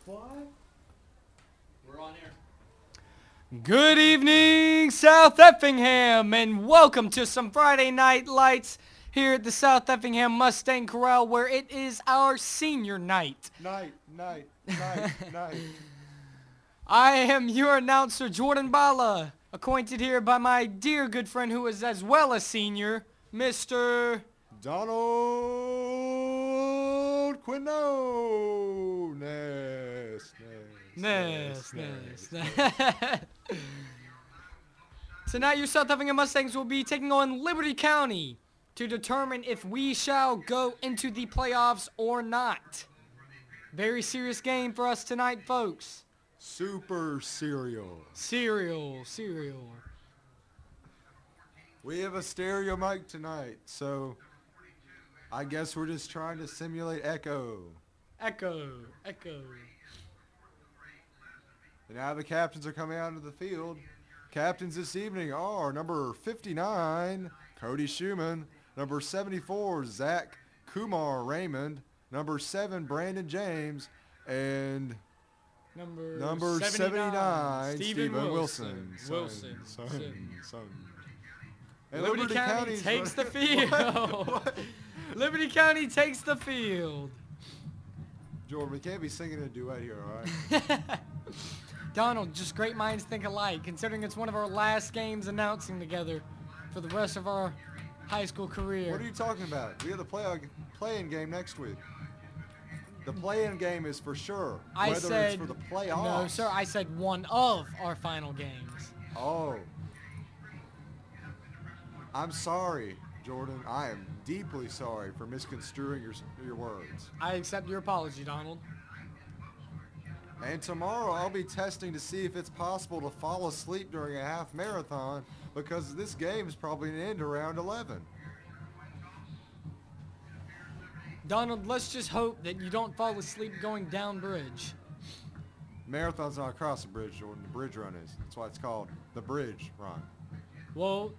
What? We're on here. Good evening, South Effingham, and welcome to some Friday Night Lights here at the South Effingham Mustang Corral, where it is our senior night. Night. I am your announcer, Jordan Bala, acquainted here by my dear good friend who is as well a senior, Mr. Donald Quino. Ness. Tonight, your South Effingham Mustangs will be taking on Liberty County to determine if we shall go into the playoffs or not. Very serious game for us tonight, folks. Super cereal. Cereal. We have a stereo mic tonight, so I guess we're just trying to simulate echo. Echo. And now the captains are coming out of the field. Captains this evening are number 59, Cody Schumann, number 74, Zach Kumar Raymond, number 7, Brandon James, and number 79, Stephen Wilson. Son. And Liberty County takes the field. What? Liberty County takes the field. Jordan, we can't be singing a duet here, all right? Donald, just great minds think alike, considering it's one of our last games announcing together for the rest of our high school career. What are you talking about? We have the play-in game next week. The play-in game is for sure. Whether it's for the playoffs. No, sir, I said one of our final games. Oh. I'm sorry, Jordan. I am deeply sorry for misconstruing your words. I accept your apology, Donald. And tomorrow I'll be testing to see if it's possible to fall asleep during a half marathon, because this game is probably going to end around 11. Donald, let's just hope that you don't fall asleep going down bridge. Marathon's not across the bridge, Jordan. The bridge run is. That's why it's called the bridge run. Well,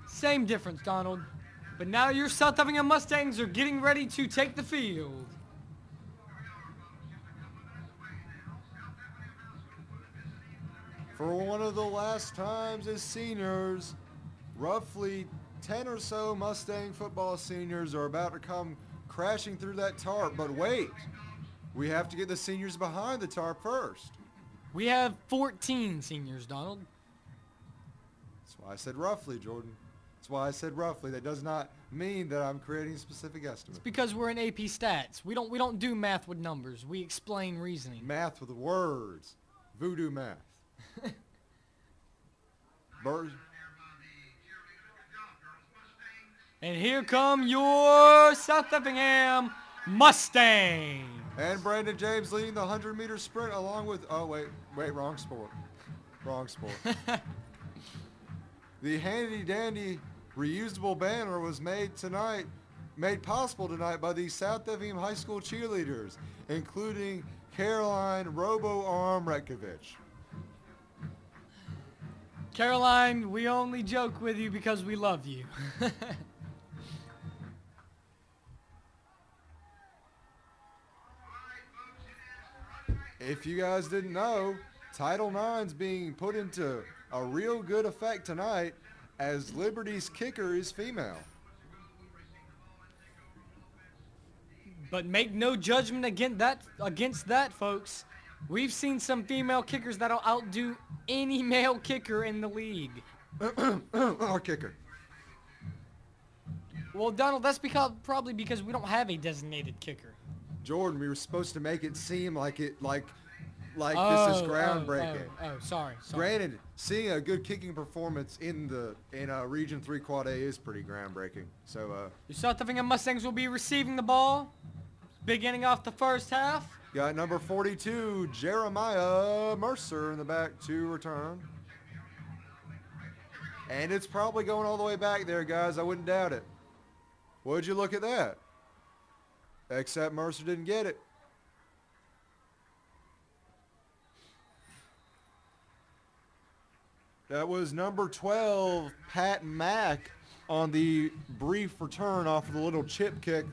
same difference, Donald. But now your South Effingham Mustangs are getting ready to take the field. For one of the last times as seniors, roughly 10 or so Mustang football seniors are about to come crashing through that tarp. But wait, we have to get the seniors behind the tarp first. We have 14 seniors, Donald. That's why I said roughly, Jordan. That's why I said roughly. That does not mean that I'm creating a specific estimate. It's because we're in AP Stats. We don't do math with numbers. We explain reasoning. Math with words. Voodoo math. And here come your South Effingham Mustangs. And Brandon James leading the 100-meter sprint along with, wrong sport. The handy-dandy reusable banner was made possible tonight by the South Effingham High School cheerleaders, including Caroline Robo-Arm Retkovich. Caroline, we only joke with you because we love you. If you guys didn't know, Title IX's being put into a real good effect tonight, as Liberty's kicker is female. But make no judgment against that, folks. We've seen some female kickers that'll outdo any male kicker in the league. Our kicker. Well, Donald, that's probably because we don't have a designated kicker. Jordan, we were supposed to make it seem like this is groundbreaking. Sorry. Granted, seeing a good kicking performance in Region 3 Quad A is pretty groundbreaking. So your South Effingham Mustangs will be receiving the ball, beginning off the first half. Got number 42, Jeremiah Mercer, in the back to return. And it's probably going all the way back there, guys. I wouldn't doubt it. Would you look at that? Except Mercer didn't get it. That was number 12, Pat Mack, on the brief return off of the little chip kick.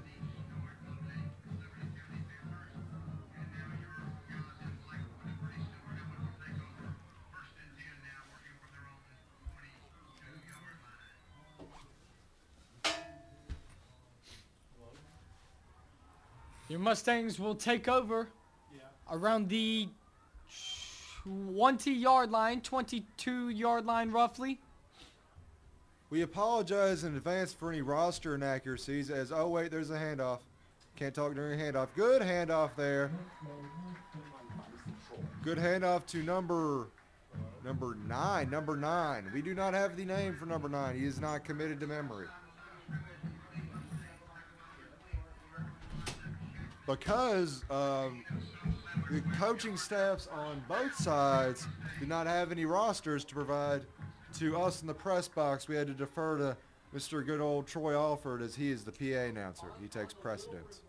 Your Mustangs will take over around the 20-yard line, 22-yard line roughly. We apologize in advance for any roster inaccuracies as, oh wait, there's a handoff. Can't talk during a handoff. Good handoff there. Good handoff to number 9. Number 9. We do not have the name for number 9. He is not committed to memory. Because the coaching staffs on both sides do not have any rosters to provide to us in the press box, we had to defer to Mr. Good Old Troy Alford as he is the PA announcer. He takes precedence.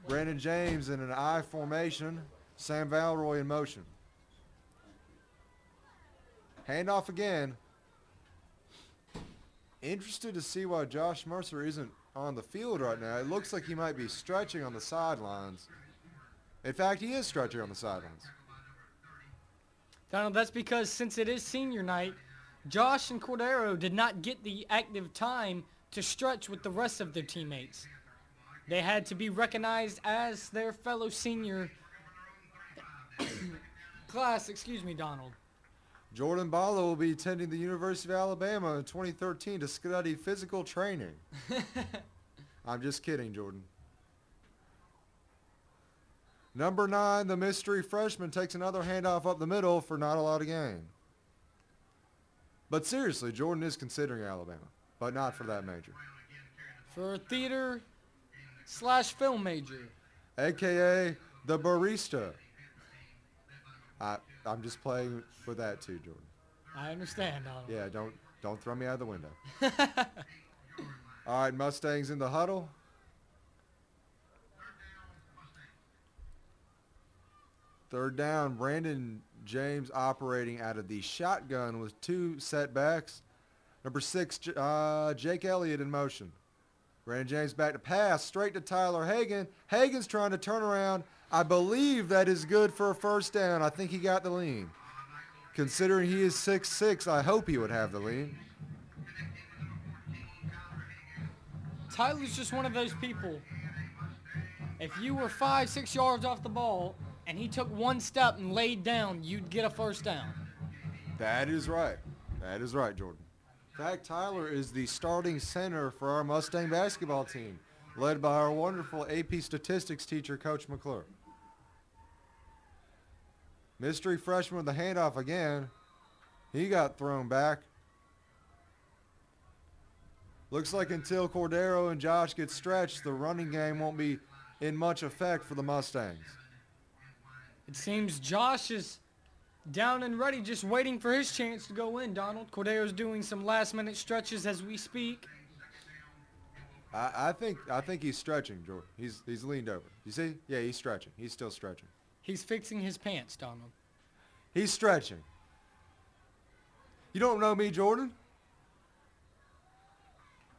Brandon James in an I formation. Sam Valroy in motion. Handoff again. Interested to see why Josh Mercer isn't on the field right now. It looks like he might be stretching on the sidelines. In fact, he is stretching on the sidelines. Donald, that's because since it is senior night, Josh and Cordero did not get the active time to stretch with the rest of their teammates. They had to be recognized as their fellow senior class, Donald. Jordan Bala will be attending the University of Alabama in 2013 to study physical training. I'm just kidding, Jordan. Number 9, the mystery freshman, takes another handoff up the middle for not a lot of gain. But seriously, Jordan is considering Alabama, but not for that major. For a theater/film major. AKA the barista. I'm just playing with that too, Jordan. I understand, Donald. Yeah, don't throw me out of the window. All right, Mustangs in the huddle. Third down, Brandon James operating out of the shotgun with 2 setbacks. Number 6, Jake Elliott in motion. Brandon James back to pass, straight to Tyler Hagan. Hagan's trying to turn around. I believe that is good for a first down. I think he got the lean. Considering he is 6'6", I hope he would have the lean. Tyler's just one of those people. If you were 5-6 yards off the ball and he took one step and laid down, you'd get a first down. That is right. That is right, Jordan. In fact, Tyler is the starting center for our Mustang basketball team, led by our wonderful AP statistics teacher, Coach McClure. Mystery freshman with the handoff again. He got thrown back. Looks like until Cordero and Josh get stretched, the running game won't be in much effect for the Mustangs. It seems Josh is down and ready, just waiting for his chance to go in, Donald. Cordero's doing some last-minute stretches as we speak. I think he's stretching, Jordan. He's leaned over. You see? Yeah, he's stretching. He's still stretching. He's fixing his pants, Donald. He's stretching. You don't know me, Jordan.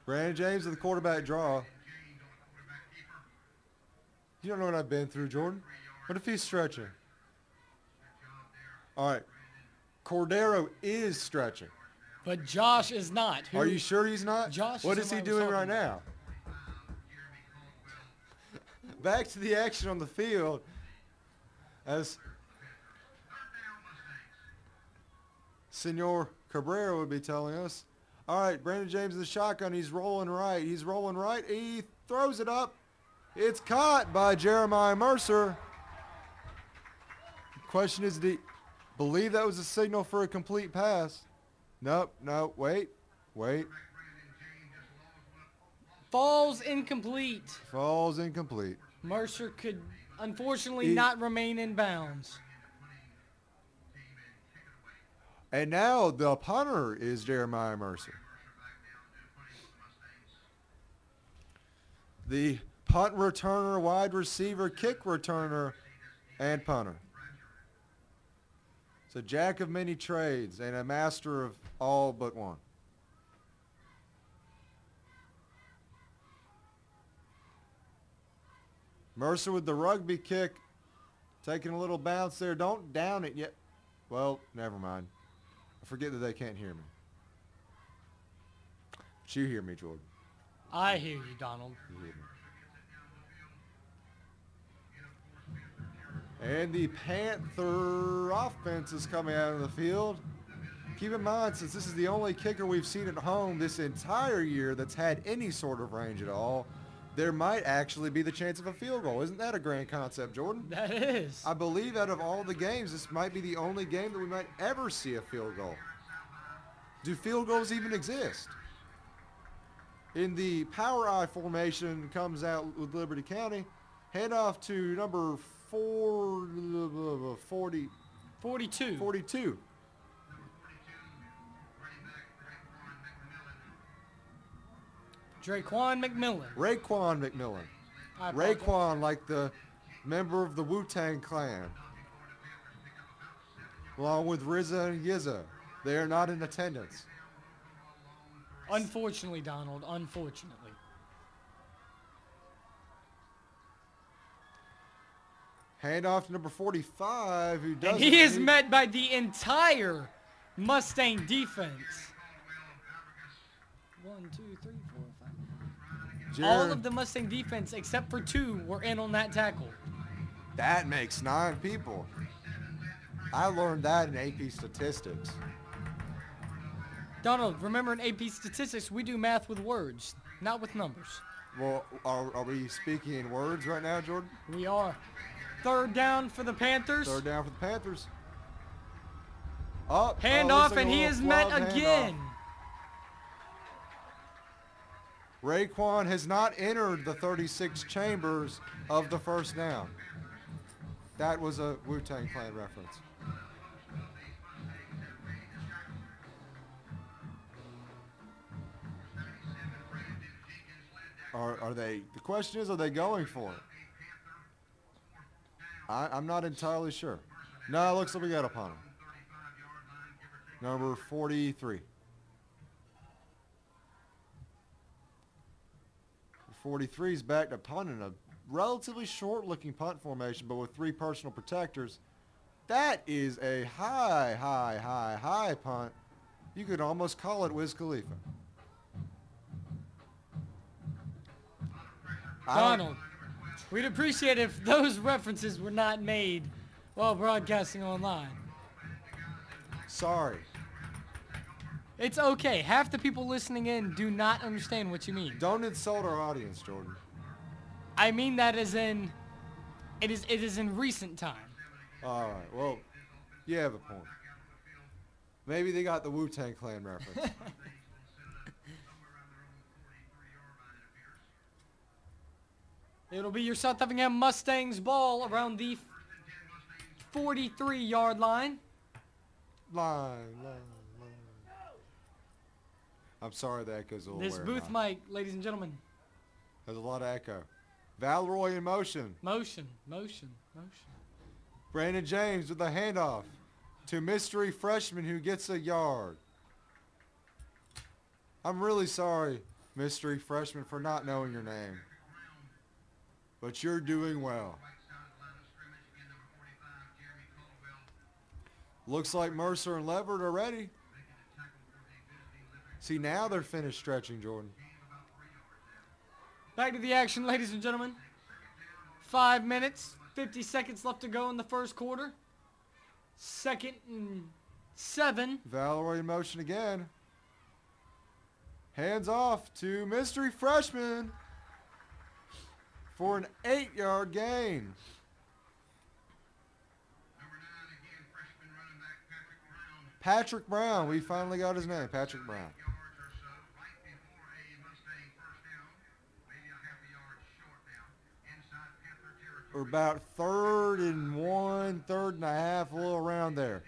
Brandon James with the quarterback draw. You don't know what I've been through, Jordan. What if he's stretching? All right. Cordero is stretching. But Josh is not. Are you sure he's not? Josh. What is he doing right now? Back to the action on the field. As Senor Cabrera would be telling us. All right, Brandon James in the shotgun. He's rolling right. He's rolling right. He throws it up. It's caught by Jeremiah Mercer. The question is, did he believe that was a signal for a complete pass? Nope, no, wait. Falls incomplete. Falls incomplete. Mercer could unfortunately not remain in bounds. And now the punter is Jeremiah Mercer. The punt returner, wide receiver, kick returner, and punter. It's a jack of many trades and a master of all but one. Mercer with the rugby kick, taking a little bounce there. Don't down it yet. Well, never mind. I forget that they can't hear me. But you hear me, Jordan. I hear you, Donald. You hear me. And the Panther offense is coming out of the field. Keep in mind, since this is the only kicker we've seen at home this entire year that's had any sort of range at all, there might actually be the chance of a field goal. Isn't that a grand concept, Jordan? That is. I believe out of all the games, this might be the only game that we might ever see a field goal. Do field goals even exist? In the power I formation comes out with Liberty County. Handoff to number 42. 42. Raekwon McMillan. Raekwon, like the member of the Wu-Tang Clan. Along with RZA and Yizza. They are not in attendance. Unfortunately, Donald, unfortunately. Handoff to number 45, who does. And he is met by the entire Mustang defense. 1, 2, 3, 4, 5. All of the Mustang defense, except for 2, were in on that tackle. That makes 9 people. I learned that in AP Statistics. Donald, remember in AP Statistics, we do math with words, not with numbers. Well, are we speaking in words right now, Jordan? We are. 3rd down for the Panthers. 3rd down for the Panthers. Up. Handoff, and he is met again. Raekwon has not entered the 36 chambers of the first down. That was a Wu-Tang Clan reference. Are they? The question is, are they going for it? I'm not entirely sure. No, it looks like we got upon him. Number 43. 43 is back to punting a relatively short-looking punt formation, but with 3 personal protectors. That is a high punt. You could almost call it Wiz Khalifa. Donald, we'd appreciate if those references were not made while broadcasting online. Sorry. It's okay. Half the people listening in do not understand what you mean. Don't insult our audience, Jordan. I mean that as in, it is in recent time. All right. Well, you have a point. Maybe they got the Wu-Tang Clan reference. It'll be your South Effingham Mustangs ball around the 43-yard line. Line. I'm sorry the echo's a little This booth mic, ladies and gentlemen. There's a lot of echo. Valroy in motion. Motion. Brandon James with the handoff to mystery freshman who gets a yard. I'm really sorry, mystery freshman, for not knowing your name. But you're doing well. Looks like Mercer and Leverett are ready. See, now they're finished stretching, Jordan. Back to the action, ladies and gentlemen. 5 minutes, 50 seconds left to go in the first quarter. 2nd and 7. Valerie in motion again. Hands off to mystery freshman for an 8-yard gain. Patrick Brown. We finally got his name, Patrick Brown. We're about 3rd and 1, 3rd and a half, a little around there.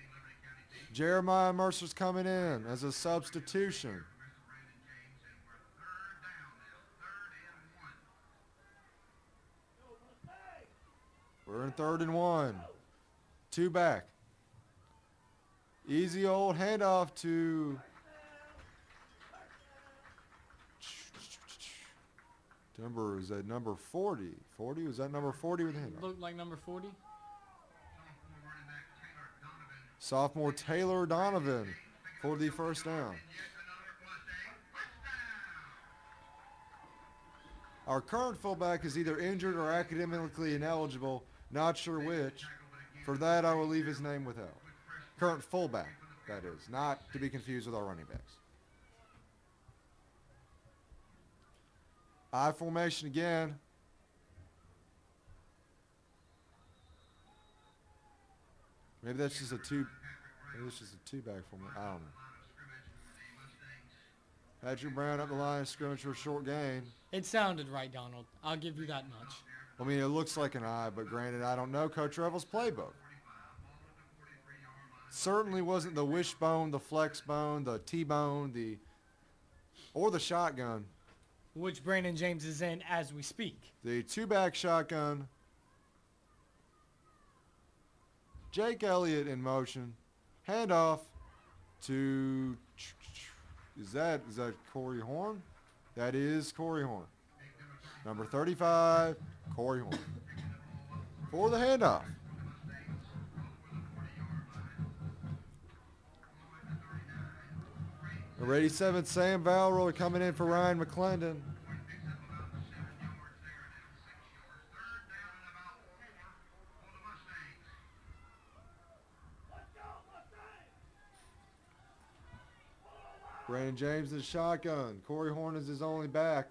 Jeremiah Mercer's coming in as a substitution. We're in 3rd and 1. 2 back. Easy old handoff to is that number 40? 40? Was that number 40 with the handoff? Looked like number 40. Sophomore Taylor Donovan for the first down. Our current fullback is either injured or academically ineligible. Not sure which. For that, I will leave his name withheld. Current fullback, that is. Not to be confused with our running backs. I formation again. Maybe that's just a two-back formation. I don't know. Patrick Brown up the line of scrimmage for a short gain. It sounded right, Donald. I'll give you that much. I mean, it looks like an I, but granted, I don't know Coach Revel's playbook. Certainly wasn't the wishbone, the flex bone, the T-bone, or the shotgun. Which Brandon James is in as we speak. The two-back shotgun. Jake Elliott in motion. Handoff to... Is that Corey Horn? That is Corey Horn. Number 35, Corey Horn. For the handoff. Number 87, Sam Valroy coming in for Ryan McClendon. Brandon James in shotgun. Corey Horn is his only back.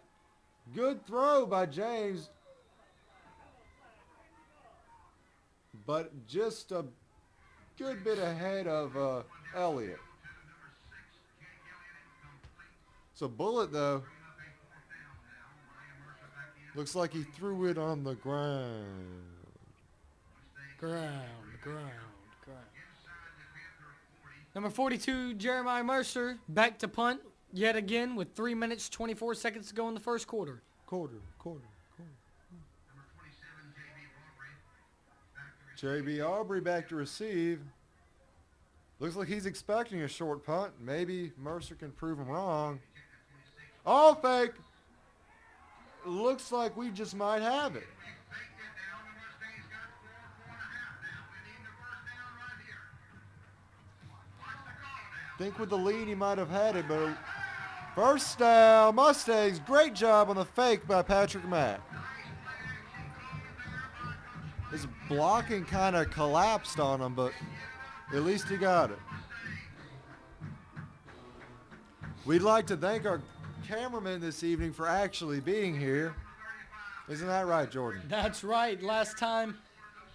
Good throw by James. But just a good bit ahead of Elliott. It's a bullet, though. Looks like he threw it on the ground. Ground. Number 42, Jeremiah Mercer, back to punt yet again with 3 minutes, 24 seconds to go in the first quarter. Quarter. J.B. Aubrey back to receive. Looks like he's expecting a short punt. Maybe Mercer can prove him wrong. Oh, fake. Looks like we just might have it. Think with the lead he might have had it, but first down, Mustangs. Great job on the fake by Patrick Mack. His blocking kind of collapsed on him, but at least he got it. We'd like to thank our cameraman this evening for actually being here. Isn't that right, Jordan? That's right. Last time,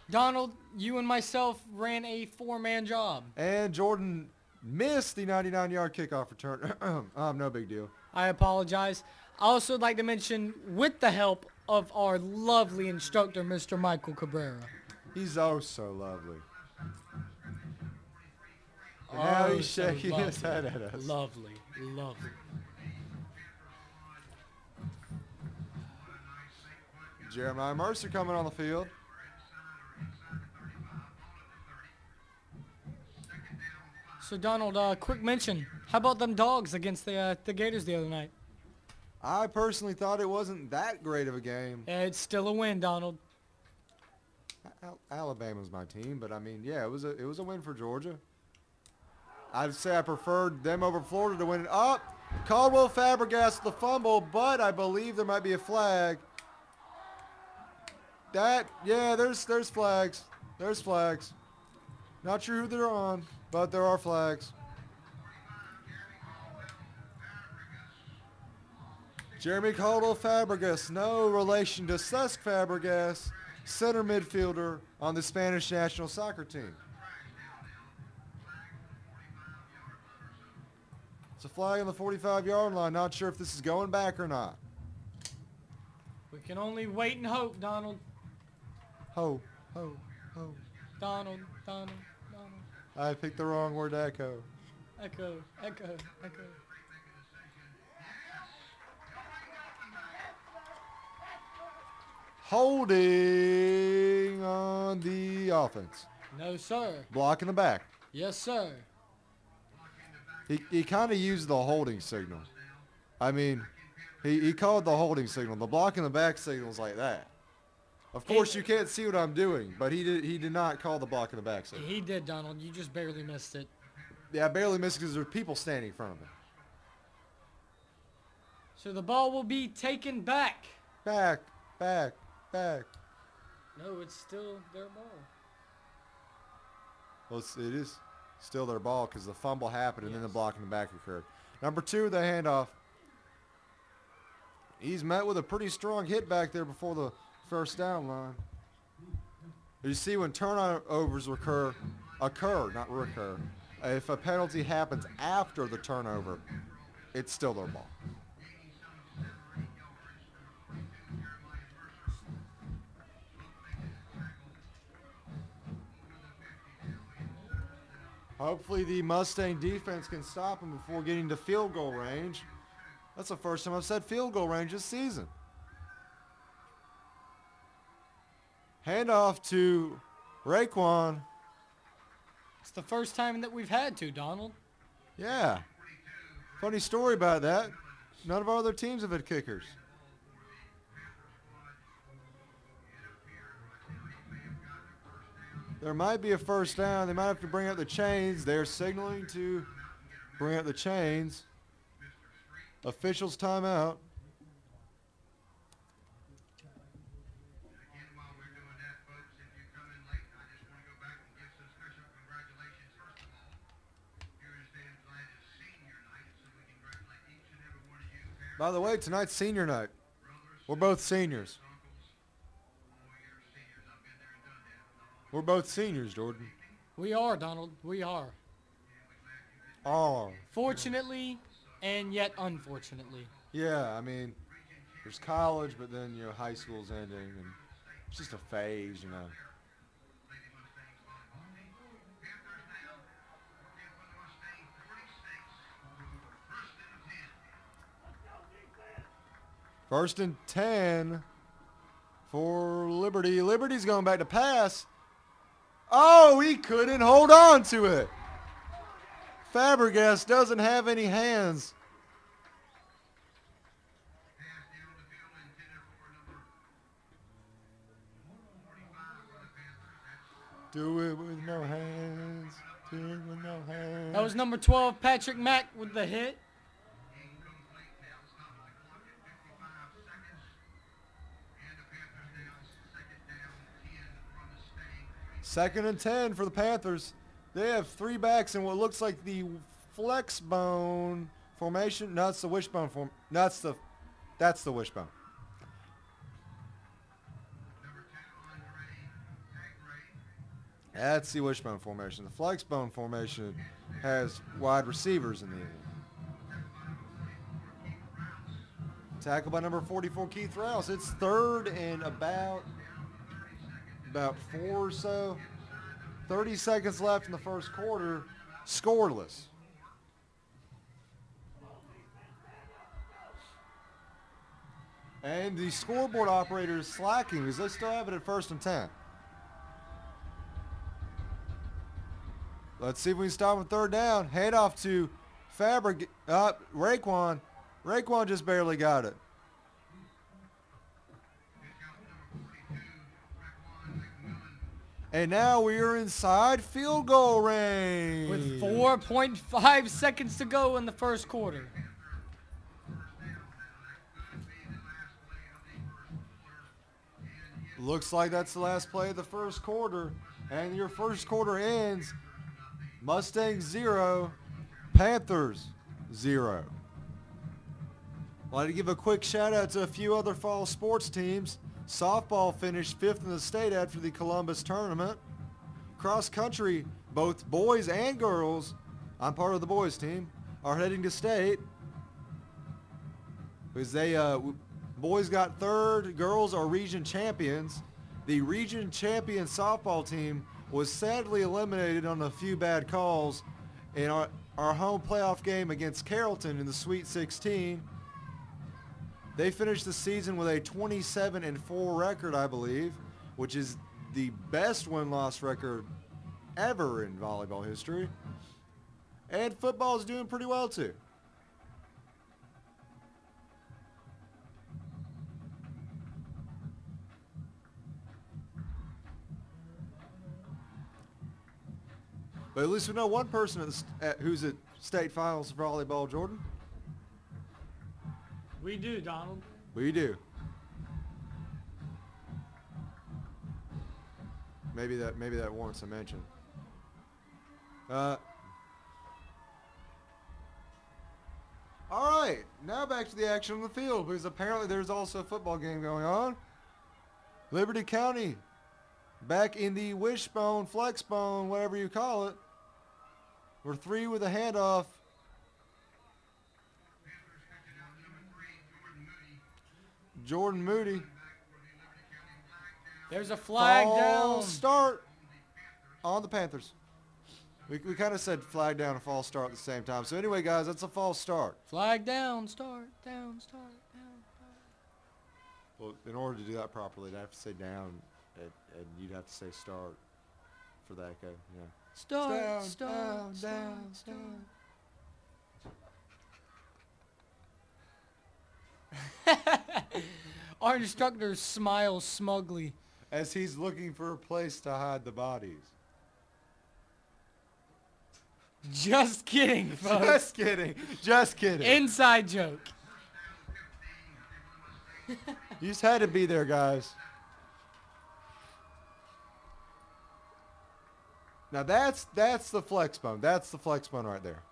Donald, you and myself ran a four-man job. And Jordan missed the 99-yard kickoff return. No big deal. I apologize. I also would like to mention, with the help of our lovely instructor, Mr. Michael Cabrera. He's oh so lovely. And now he's shaking his head at us. Lovely. Jeremiah Mercer coming on the field. So, Donald, quick mention. How about them dogs against the Gators the other night? I personally thought it wasn't that great of a game. It's still a win, Donald. Alabama's my team, but I mean, yeah, it was a win for Georgia. I'd say I preferred them over Florida to win it. Up, Caldwell Fabregas the fumble, but I believe there might be a flag. There's flags. There's flags. Not sure who they're on, but there are flags. Jeremy Caldwell Fabregas, no relation to Cesc Fabregas, center midfielder on the Spanish national soccer team. It's a flag on the 45-yard line. Not sure if this is going back or not. We can only wait and hope, Donald. Ho. Donald. I picked the wrong word, echo. Echo. Holding on the offense. No, sir. Block in the back. Yes, sir. He kind of used the holding signal. I mean, he called the holding signal. The block in the back signal's like that. Of course, you can't see what I'm doing, but he did not call the block in the back signal. He did, Donald. You just barely missed it. Yeah, I barely missed it because there were people standing in front of him. So the ball will be taken back. Back. No, it's still their ball. Well, it is still their ball because the fumble happened and then the block in the back occurred. Number 2, the handoff. He's met with a pretty strong hit back there before the first down line. You see when turnovers occur, not recur. If a penalty happens after the turnover, it's still their ball. Hopefully the Mustang defense can stop him before getting to field goal range. That's the first time I've said field goal range this season. Handoff to Raekwon. It's the first time that we've had to, Donald. Yeah. Funny story about that. None of our other teams have had kickers. There might be a first down. They might have to bring up the chains. They're signaling to bring up the chains. Officials timeout. By the way, tonight's senior night. We're both seniors. We're both seniors, Jordan. We are, Donald. We are. Oh. Fortunately, and yet unfortunately. Yeah, I mean, there's college, but then, high school's ending, and it's just a phase, First and 10 for Liberty. Liberty's going back to pass. Oh, he couldn't hold on to it. Fabregas doesn't have any hands. Do it with no hands. Do it with no hands. That was number 12, Patrick Mack, with the hit. Second and 10 for the Panthers. They have 3 backs in what looks like the flex bone formation. No, it's the wishbone form. No, that's the wishbone. That's the wishbone formation. The flex bone formation has wide receivers in the end. Tackled by number 44, Keith Rouse. It's third and about 4 or so. 30 seconds left in the first quarter. Scoreless. And the scoreboard operator is slacking because they still have it at first and 10. Let's see if we can stop on third down. Hand off to Raekwon. Raekwon just barely got it. And now we are inside field goal range. With 4.5 seconds to go in the first quarter. Looks like that's the last play of the first quarter. And your first quarter ends Mustangs 0, Panthers 0. I'd like to give a quick shout out to a few other fall sports teams. Softball finished 5th in the state after the Columbus tournament. Cross country, both boys and girls, I'm part of the boys team, are heading to state. Because boys got 3rd, girls are region champions. The region champion softball team was sadly eliminated on a few bad calls in our home playoff game against Carrollton in the Sweet 16. They finished the season with a 27-4 record, I believe, which is the best win-loss record ever in volleyball history. And football is doing pretty well, too. But at least we know one person who's at state finals for volleyball, Jordan. We do, Donald. We do. Maybe that warrants a mention. All right, now back to the action on the field because apparently there's also a football game going on. Liberty County back in the wishbone, flexbone, whatever you call it. We're 3 with a handoff. Jordan Moody. There's a flag down. Start on the Panthers. We kind of said flag down and false start at the same time. So anyway, guys, that's a false start. Flag down, start, down, start, down, start. Well, in order to do that properly, I'd have to say down, and you'd have to say start for that. Okay, yeah. Start, Down. Our instructor smiles smugly. As he's looking for a place to hide the bodies. Just kidding, folks. Just kidding. Just kidding. Inside joke. You just had to be there, guys. Now that's the flex bone. That's the flex bone right there.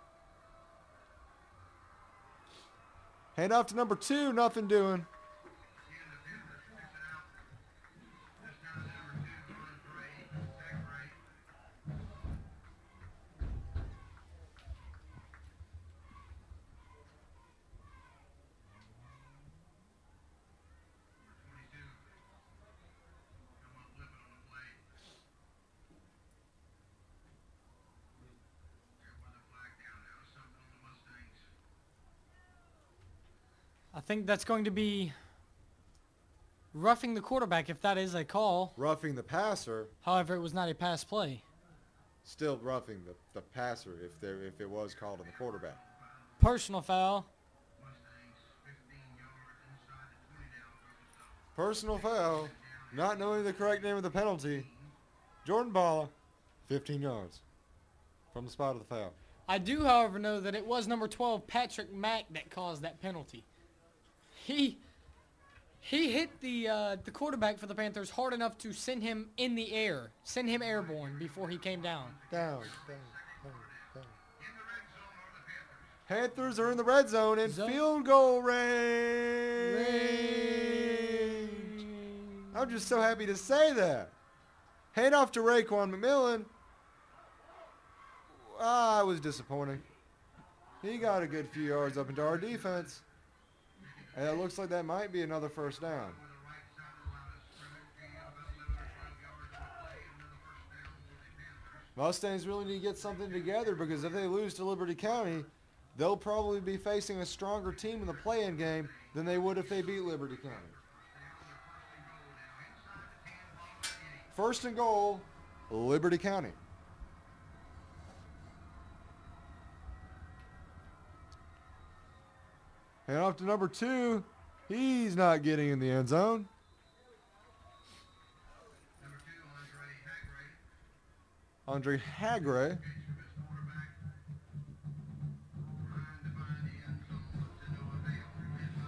Hand off to number 2. Nothing doing. I think that's going to be roughing the quarterback if that is a call. Roughing the passer. However, it was not a pass play. Still roughing the passer if it was called on the quarterback. Personal foul. Personal foul. Not knowing the correct name of the penalty. Jordan Balla, 15 yards from the spot of the foul. I do, however, know that it was number 12, Patrick Mack, that caused that penalty. He hit the quarterback for the Panthers hard enough to send him in the air, send him airborne before he came down. Down. Panthers are in the red zone in field goal range. I'm just so happy to say that. Hand off to Raekwon McMillan. It was disappointing. He got a good few yards up into our defense. And it looks like that might be another first down. Mustangs really need to get something together because if they lose to Liberty County, they'll probably be facing a stronger team in the play-in game than they would if they beat Liberty County. First and goal, Liberty County. And off to number 2. He's not getting in the end zone. Andre Hagray.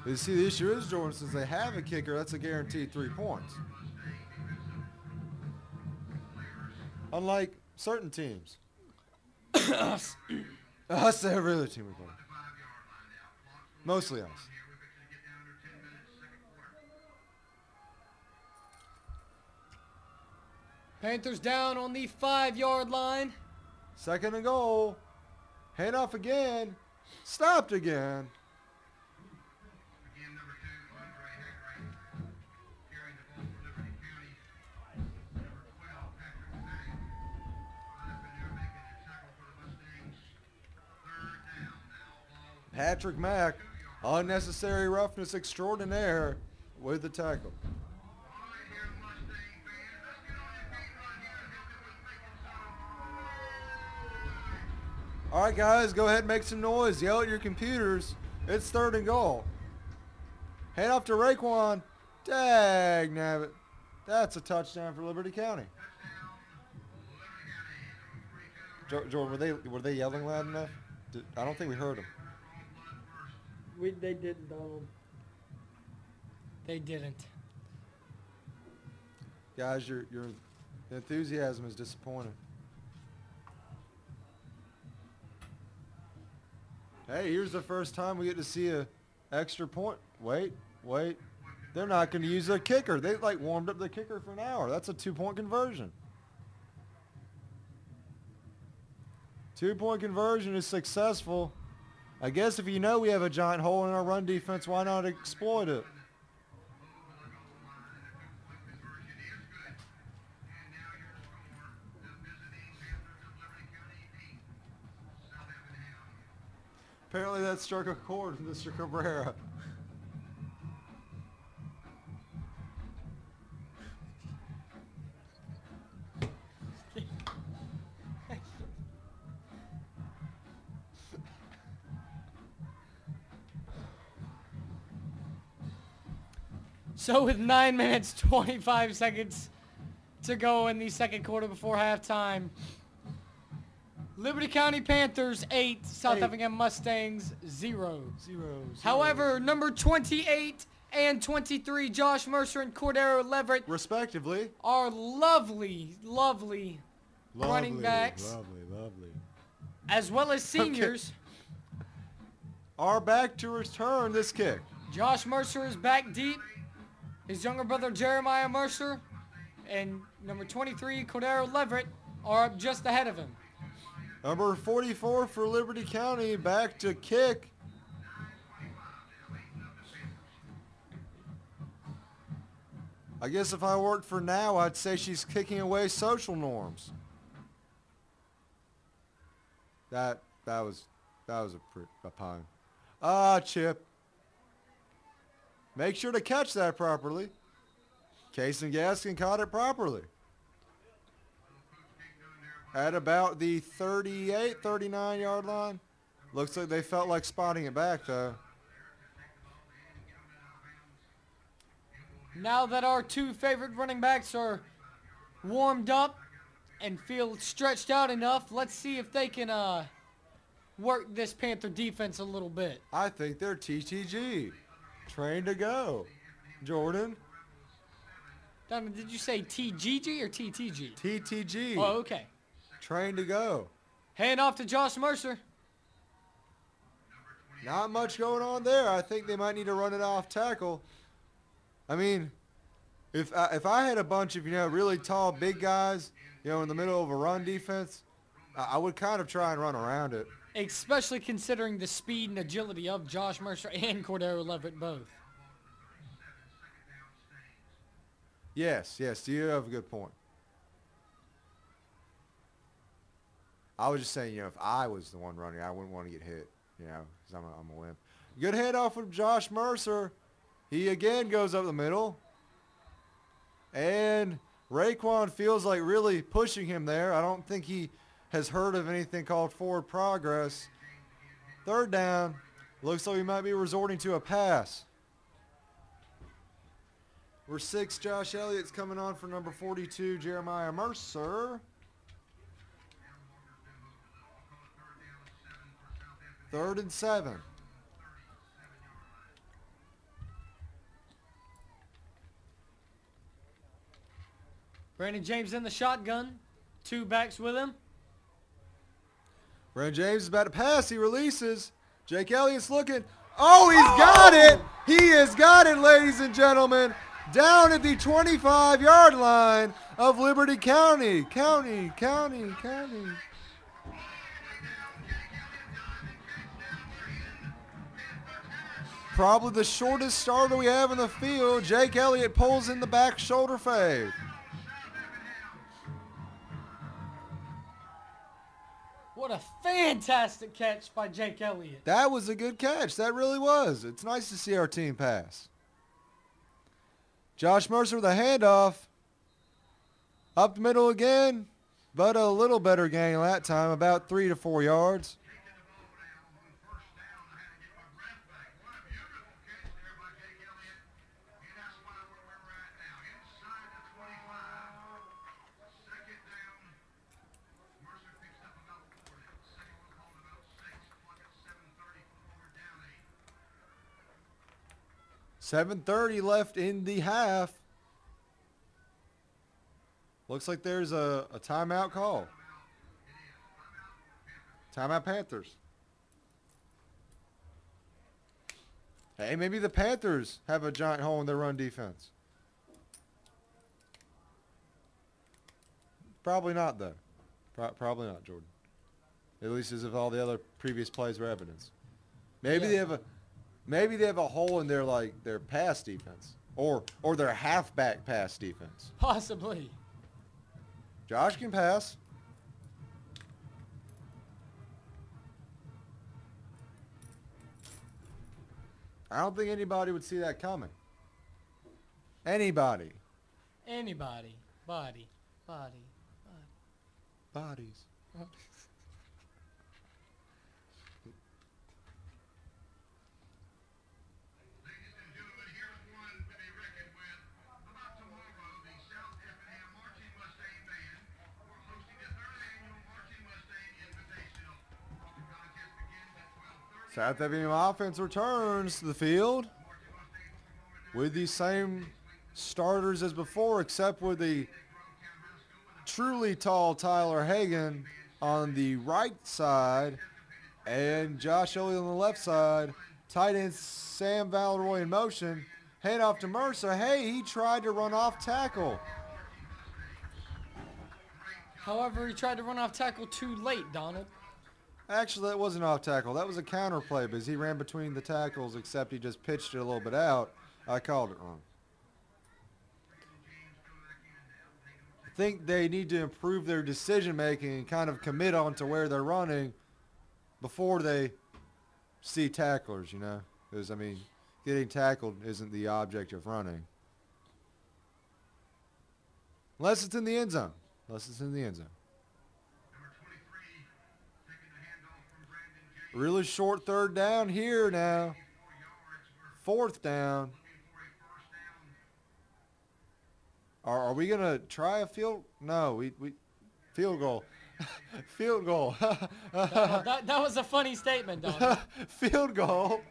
You see, the issue is, Jordan, since they have a kicker, that's a guaranteed 3 points. Unlike certain teams. Us, every other team we're playing. Mostly us. Panthers down on the 5-yard line. Second and goal. Hand off again. Stopped again. Patrick Mack, unnecessary roughness extraordinaire with the tackle. All right, guys, go ahead and make some noise. Yell at your computers. It's third and goal. Hand off to Raekwon. Dag nabbit. That's a touchdown for Liberty County. Jordan, were they yelling loud enough? I don't think we heard them. They didn't, Donald. They didn't. Guys, your enthusiasm is disappointing. Hey, here's the first time we get to see a extra point. Wait. They're not going to use their kicker. They like warmed up the kicker for an hour. That's a 2-point conversion. 2-point conversion is successful. I guess if you know we have a giant hole in our run defense, why not exploit it? Apparently that struck a chord with Mr. Cabrera. So with 9 minutes, 25 seconds to go in the second quarter before halftime, Liberty County Panthers 8, South Effingham Mustangs 0. However, number 28 and 23, Josh Mercer and Cordero Leverett, respectively, are lovely running backs, lovely, as well as seniors. Okay. Are back to return this kick. Josh Mercer is back deep. His younger brother Jeremiah Mercer and number 23, Cordero Leverett, are up just ahead of him. Number 44 for Liberty County back to kick. I guess if I worked for now, I'd say she's kicking away social norms. That was a pun. Chip. Make sure to catch that properly. Case and Gaskin caught it properly. At about the 38, 39 yard line. Looks like they felt like spotting it back though. Now that our two favorite running backs are warmed up and feel stretched out enough, let's see if they can work this Panther defense a little bit. I think they're TTG. Trained to go. Jordan. Donovan, did you say TGG or TTG? TTG. Oh, okay. Trained to go. Hand off to Josh Mercer. Not much going on there. I think they might need to run it off tackle. I mean, if I had a bunch of, really tall, big guys, in the middle of a run defense, I would kind of try and run around it. Especially considering the speed and agility of Josh Mercer and Cordero Leverett both. Yes, you have a good point. I was just saying, if I was the one running, I wouldn't want to get hit, because I'm a wimp. Good handoff from Josh Mercer. He again goes up the middle. And Raekwon feels like really pushing him there. I don't think he has heard of anything called forward progress. Third down. Looks like we might be resorting to a pass. We're 6. Josh Elliott's coming on for number 42, Jeremiah Mercer. Third and 7. Brandon James in the shotgun. 2 backs with him. Brandon James is about to pass. He releases. Jake Elliott's looking. Oh, he's got it. He has got it, ladies and gentlemen. Down at the 25-yard line of Liberty County. County. Probably the shortest starter we have in the field. Jake Elliott pulls in the back shoulder fade. What a fantastic catch by Jake Elliott. That was a good catch. That really was. It's nice to see our team pass. Josh Mercer with a handoff. Up the middle again, but a little better gain that time, about 3 to 4 yards. $7:30 left in the half. Looks like there's a timeout call. Timeout Panthers. Hey, maybe the Panthers have a giant hole in their run defense. Probably not, though. Probably not, Jordan. At least as if all the other previous plays were evidence. Maybe they have a hole in their pass defense or their halfback pass defense. Possibly. Josh can pass. I don't think anybody would see that coming. Anybody. Anybody. Body. Bodies. Ladies and gentlemen, here's one to be reckoned with. About tomorrow, the South Effingham Marching Mustang Band are hosting the 3rd annual Marching Mustang Invitational. The contest begins at 12:30. South Effingham offense returns to the field with the same starters as before, except with the truly tall Tyler Hagan on the right side and Josh Elliott on the left side. Tight end Sam Valeroy in motion. Hand off to Mercer. Hey, he tried to run off tackle. However, he tried to run off tackle too late, Donald. Actually, that wasn't off tackle. That was a counter play because he ran between the tackles, except he just pitched it a little bit out. I called it wrong. I think they need to improve their decision making and kind of commit on to where they're running before they see tacklers, you know. Because, I mean, getting tackled isn't the object of running. Unless it's in the end zone. Really short 3rd down here now. 4th down. Are we going to try a field? No, we field goal. Field goal. that was a funny statement, Donald. Field goal.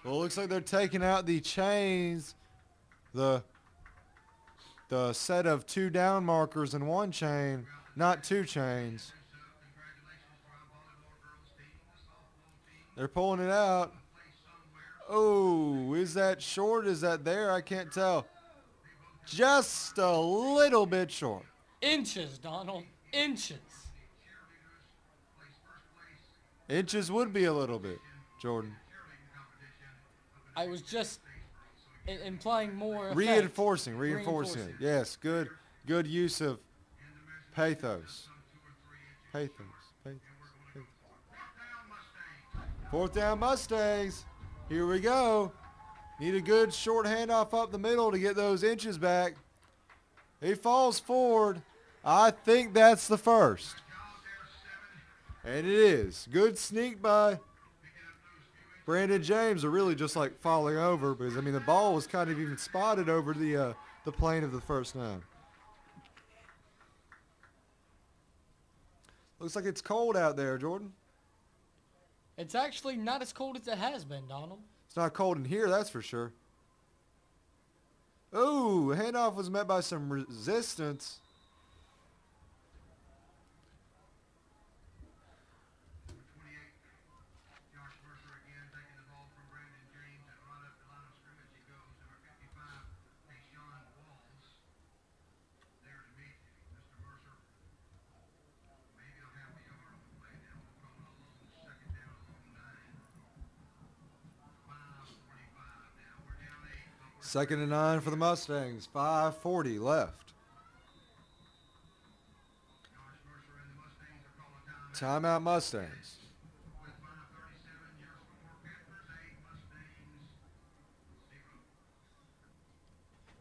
Well, it looks like they're taking out the chains. The set of 2 down markers in 1 chain, not 2 chains. They're pulling it out. Oh, is that short? Is that there? I can't tell. Just a little bit short. Inches, Donald. Inches. Inches would be a little bit, Jordan. I was just implying more effect. Reinforcing it. Yes, good use of pathos. Pathos. 4th down Mustangs. Here we go. Need a good short handoff up the middle to get those inches back. He falls forward. I think that's the first. And it is. Good sneak by Brandon James. Are really just like falling over because, I mean, the ball was kind of even spotted over the plane of the first down. Looks like it's cold out there, Jordan. It's actually not as cold as it has been, Donald. It's not cold in here, that's for sure. Ooh, handoff was met by some resistance. Second and 9 for the Mustangs. 5:40 left. Timeout Mustangs.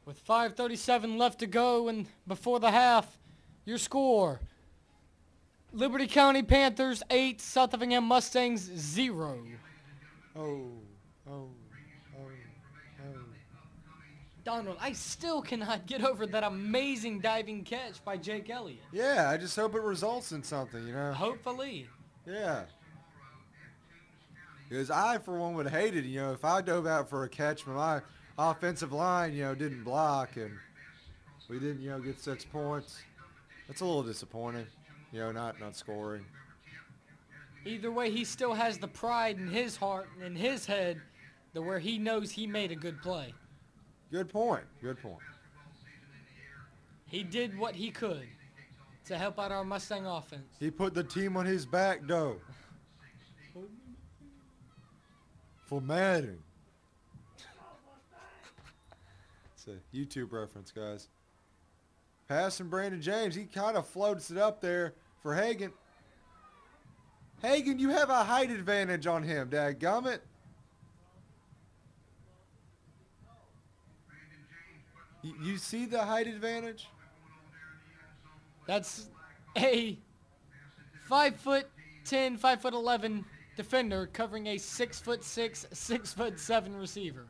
With 5:37 left to go and before the half, your score: Liberty County Panthers 8, South Effingham Mustangs 0. Oh. Donald, I still cannot get over that amazing diving catch by Jake Elliott. Yeah, I just hope it results in something, you know. Hopefully. Yeah. Because I, for one, would hate it, you know, if I dove out for a catch, but my offensive line, you know, didn't block and we didn't, you know, get 6 points. That's a little disappointing, you know, not scoring. Either way, he still has the pride in his heart and in his head to where he knows he made a good play. Good point. Good point. He did what he could to help out our Mustang offense. He put the team on his back, though. For Madden. It's a YouTube reference, guys. Passing Brandon James. He kind of floats it up there for Hagan. Hagan, you have a height advantage on him, dadgummit. You see the height advantage? That's a 5'10", 5'11" defender covering a 6'6", 6'7" receiver.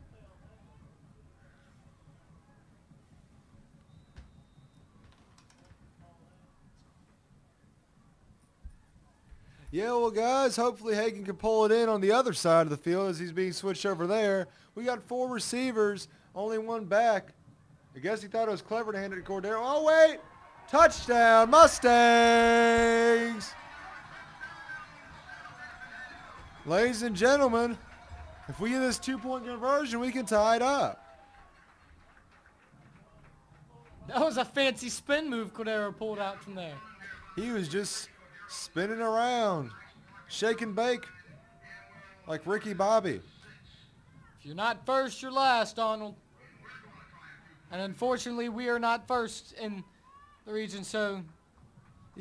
Yeah, well, guys, hopefully Hagan can pull it in on the other side of the field as he's being switched over there. We got 4 receivers, only 1 back. I guess he thought it was clever to hand it to Cordero. Oh, wait! Touchdown, Mustangs! Ladies and gentlemen, if we get this 2-point conversion, we can tie it up. That was a fancy spin move Cordero pulled out from there. He was just spinning around, shake and bake like Ricky Bobby. If you're not first, you're last, Donald. And unfortunately, we are not first in the region, so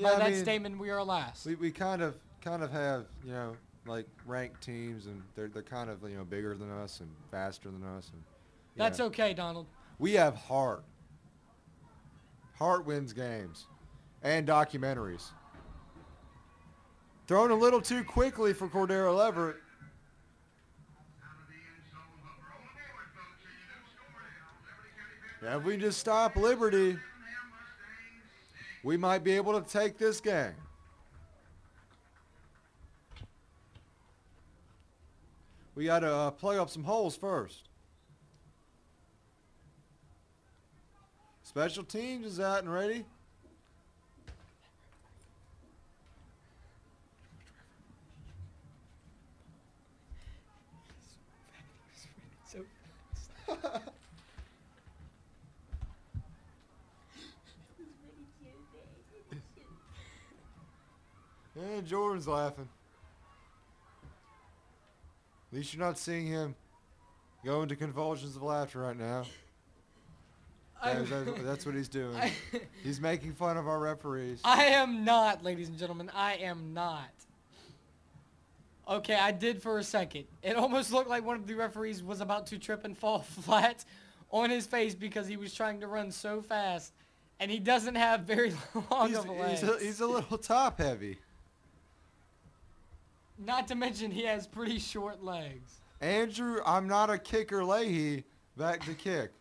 by that statement, we are last. We kind of have, you know, like ranked teams, and they're kind of, you know, bigger than us and faster than us. And that's okay, Donald. We have heart. Heart wins games and documentaries. Thrown a little too quickly for Cordero Everett. Yeah, if we just stop Liberty, we might be able to take this game. We got to plug up some holes first. Special teams is out and ready. And Jordan's laughing. At least you're not seeing him go into convulsions of laughter right now. That's what he's doing. He's making fun of our referees. I am not, ladies and gentlemen. I am not. Okay, I did for a second. It almost looked like one of the referees was about to trip and fall flat on his face because he was trying to run so fast, and he doesn't have very long of legs. He's a little top heavy. Not to mention he has pretty short legs. Andrew, I'm not a kicker Leahy, back to kick.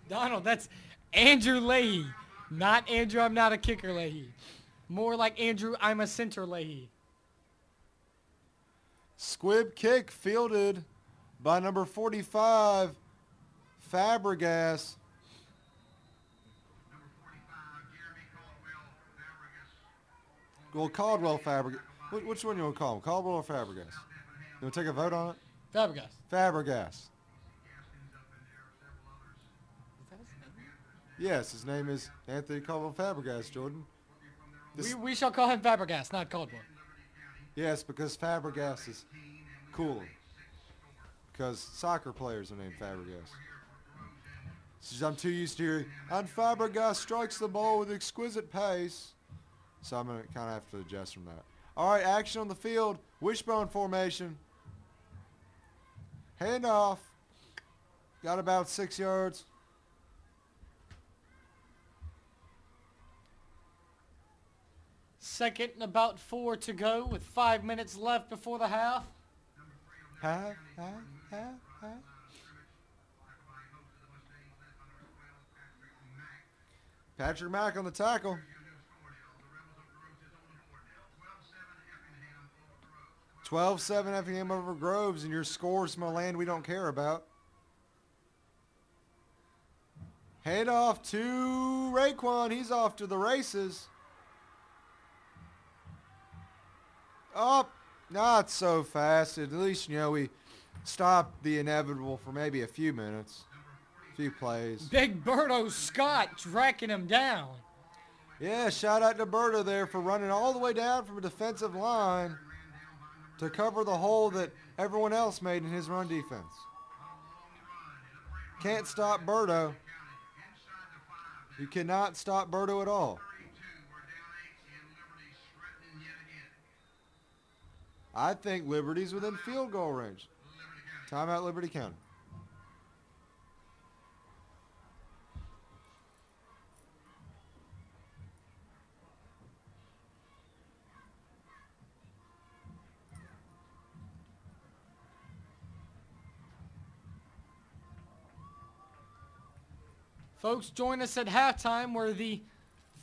Donald, that's Andrew Leahy, not Andrew I'm not a kicker Leahy. More like Andrew I'm a center Leahy. Squib kick fielded by number 45, Fabregas. Well, Caldwell Fabregas. Which one you want to call him? Caldwell or Fabregas? You want to take a vote on it? Fabregas. Fabregas. Yes, his name is Anthony Caldwell Fabregas, Jordan. We shall call him Fabregas, not Caldwell. Yes, because Fabregas is cool. Because soccer players are named Fabregas. I'm too used to hearing, and Fabregas strikes the ball with exquisite pace. So I'm going to kind of have to adjust from that. All right, action on the field. Wishbone formation. Handoff. Got about 6 yards. Second and about 4 to go with 5 minutes left before the half. Half. Patrick Mack on the tackle. 12-7 Effingham over Groves, and your scores from a land we don't care about. Hand off to Raekwon. He's off to the races. Up. Not so fast. At least, we stopped the inevitable for maybe a few minutes. A few plays. Big Berto Scott tracking him down. Yeah, shout out to Berto there for running all the way down from a defensive line to cover the hole that everyone else made in his run defense. Can't stop Berto. You cannot stop Berto at all. I think Liberty's within field goal range. Timeout, Liberty County. Folks, join us at halftime where the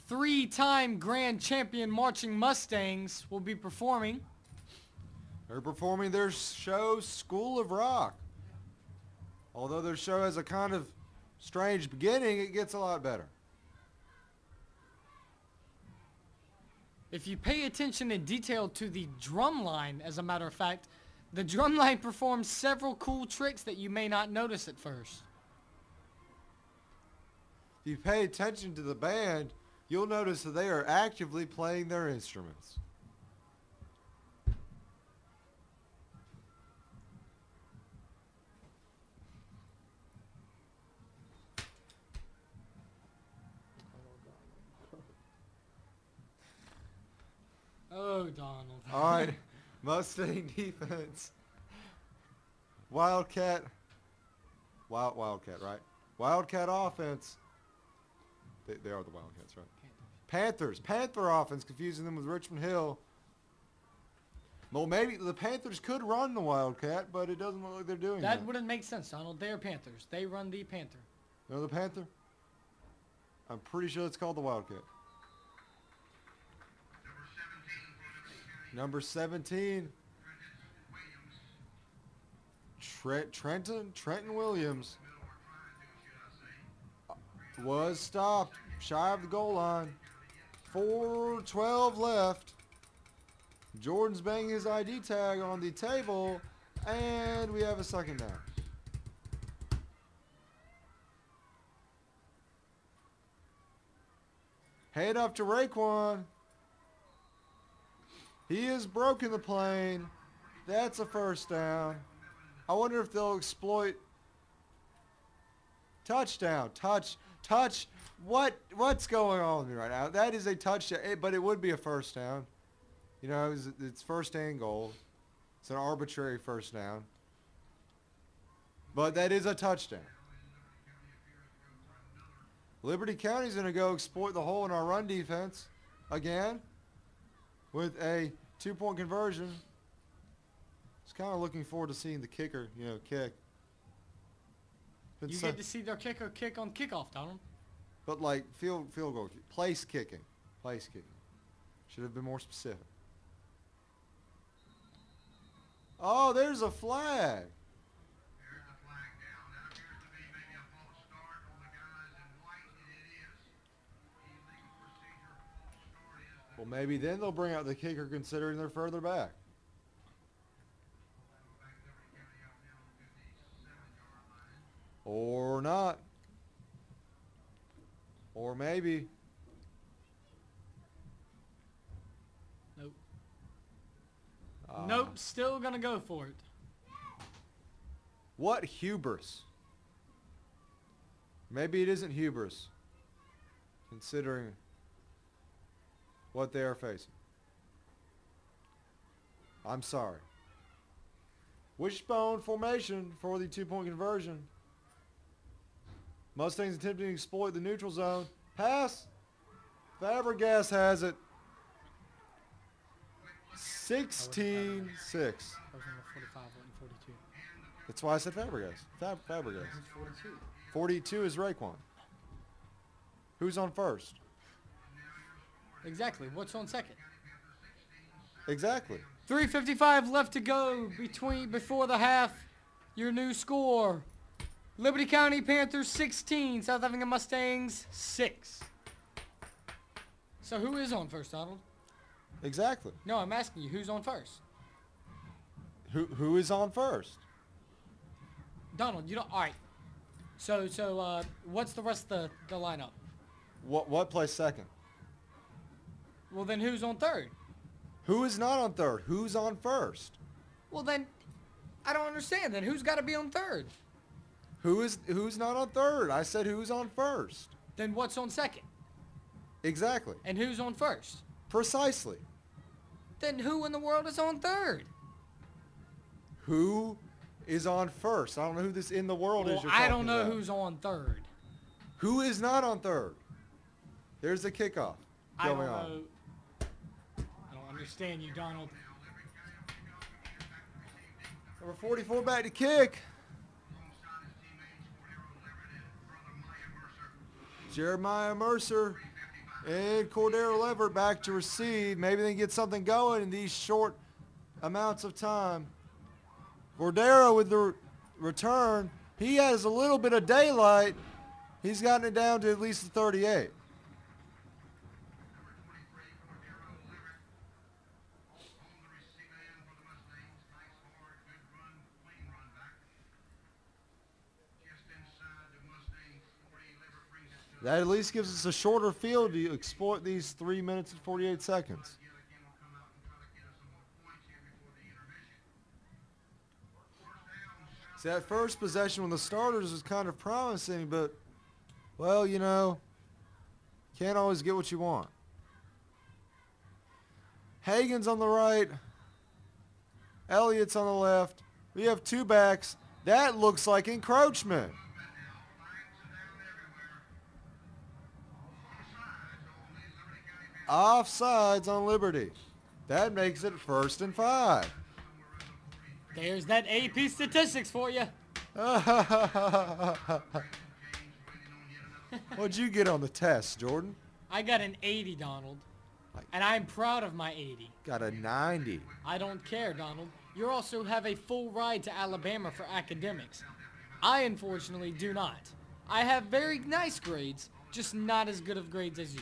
3-time grand champion marching Mustangs will be performing. They're performing their show, School of Rock. Although their show has a kind of strange beginning, it gets a lot better. If you pay attention in detail to the drum line, as a matter of fact, the drum line performs several cool tricks that you may not notice at first. If you pay attention to the band, you'll notice that they are actively playing their instruments. Oh, Donald. All right, Mustang defense. Wildcat, right? Wildcat offense. They are the Wildcats, right? Panthers. Panther offense, confusing them with Richmond Hill. Well, maybe the Panthers could run the Wildcat, but it doesn't look like they're doing that. That wouldn't make sense, Donald. They are Panthers. They run the Panther. You know the Panther? I'm pretty sure it's called the Wildcat. Number 17. Trenton Williams was stopped shy of the goal line. 4:12 left. Jordan's banging his ID tag on the table, and we have a second down. Head up to Raekwon. He has broken the plane. That's a first down. I wonder if they'll exploit touchdown. Touch. What's going on with me right now? That is a touchdown, but it would be a first down. It's first and goal. It's an arbitrary first down. But that is a touchdown. Liberty County's going to go exploit the hole in our run defense again with a 2-point conversion. Just kind of looking forward to seeing the kicker, kick. You get to see their kicker kick on kickoff, Donald. But like field goal, place kicking. Should have been more specific. Oh, there's a flag. There's a flag down. That appears to be maybe a false start on the guys in white, and it is. The legal procedure for false start is that Well, maybe then they'll bring out the kicker considering they're further back. back Liberty County out now to the 7-yard line. Or not. Or maybe. Nope. Nope, still going to go for it. What hubris? Maybe it isn't hubris, considering what they are facing. I'm sorry. Wishbone formation for the 2-point conversion. Mustangs attempting to exploit the neutral zone. Pass. Fabregas has it. 16-6. That was number 45 and 42. That's why I said Fabregas. Fabregas. Who's 42? 42 is Raekwon. Who's on first? Exactly. What's on second? Exactly. 3:55 left to go before the half. Your new score. Liberty County Panthers 16, South Effingham Mustangs 6. So who is on first, Donald? Exactly. No, I'm asking you, who's on first? Who is on first? Donald, you don't. All right. So what's the rest of the lineup? What plays second? Well, then who's on third? Who is not on third? Who's on first? Well, then I don't understand. Then who's got to be on third? Who's not on third? I said who's on first. Then what's on second? Exactly. And who's on first? Precisely. Then who in the world is on third? Who is on first? I don't know who this in the world is Well, you're I talking don't know about. who's on third. Who is not on third? There's the kickoff I don't going on. know. I don't understand you, Donald. Number 44 back to kick. Jeremiah Mercer and Cordero Leverett back to receive. Maybe they can get something going in these short amounts of time. Cordero with the return. He has a little bit of daylight. He's gotten it down to at least the 38. That at least gives us a shorter field to exploit these 3 minutes and 48 seconds. See, that first possession when the starters was kind of promising, but, well, you know, can't always get what you want. Hagen's on the right. Elliott's on the left. We have two backs. That looks like encroachment. Offsides on Liberty. That makes it 1st and 5. There's that AP statistics for you. What'd you get on the test, Jordan? I got an 80, Donald. And I'm proud of my 80. Got a 90. I don't care, Donald. You also have a full ride to Alabama for academics. I, unfortunately, do not. I have very nice grades, just not as good of grades as you.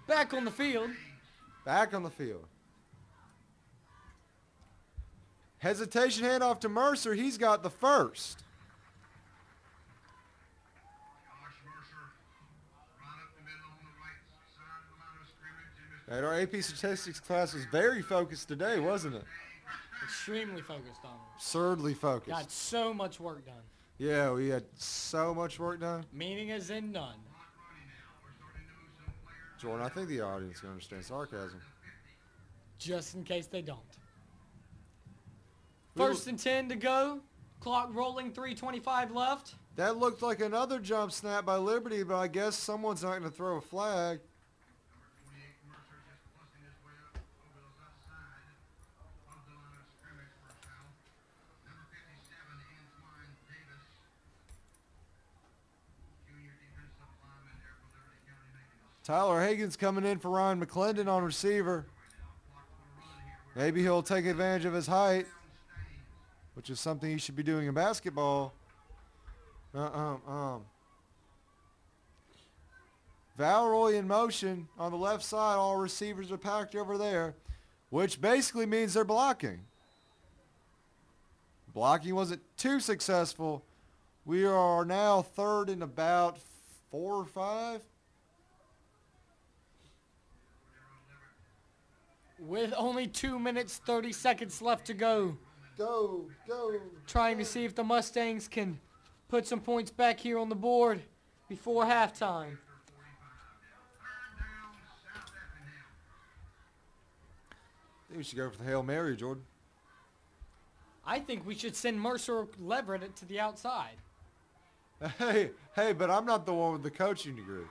Back on the field. Back on the field. Hesitation handoff to Mercer. He's got the first. And our AP statistics class was very focused today, wasn't it? Extremely focused, Donald. Absurdly focused. Got so much work done. Yeah, we had so much work done. Meaning as in none. Jordan, I think the audience can understand sarcasm. Just in case they don't. We First and 10 to go. Clock rolling, 3:25 left. That looked like another jump snap by Liberty, but I guess someone's not going to throw a flag. Tyler Hagen's coming in for Ryan McClendon on receiver. Maybe he'll take advantage of his height, which is something he should be doing in basketball. Valroy in motion on the left side. All receivers are packed over there, which basically means they're blocking. Blocking wasn't too successful. We are now 3rd and about 4 or 5. With only 2 minutes, 30 seconds left to go. Go. Trying to see if the Mustangs can put some points back here on the board before halftime. I think we should go for the Hail Mary, Jordan. I think we should send Mercer Leverett to the outside. Hey, but I'm not the one with the coaching degree.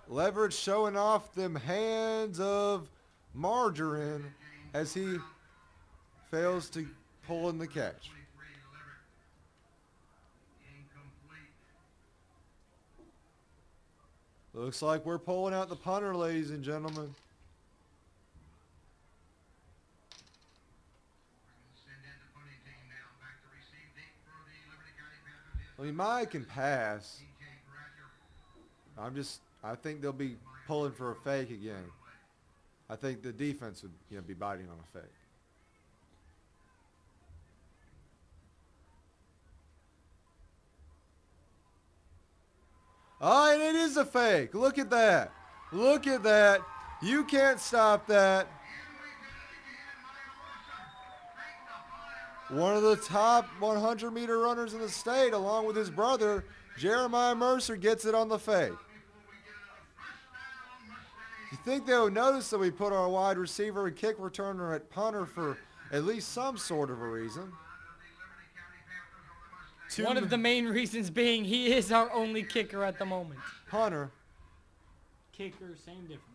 Leverett showing off them hands of margarine as he fails to pull in the catch. Looks like we're pulling out the punter, ladies and gentlemen. I mean, Maya can pass. I think they'll be pulling for a fake again. I think the defense would, be biting on a fake. Oh, and it is a fake. Look at that. Look at that. You can't stop that. One of the top 100-meter runners in the state, along with his brother, Jeremiah Mercer, gets it on the fake. You think they would notice that we put our wide receiver and kick returner at punter for at least some sort of a reason? One of the main reasons being he is our only kicker at the moment. Punter. Kicker, same difference.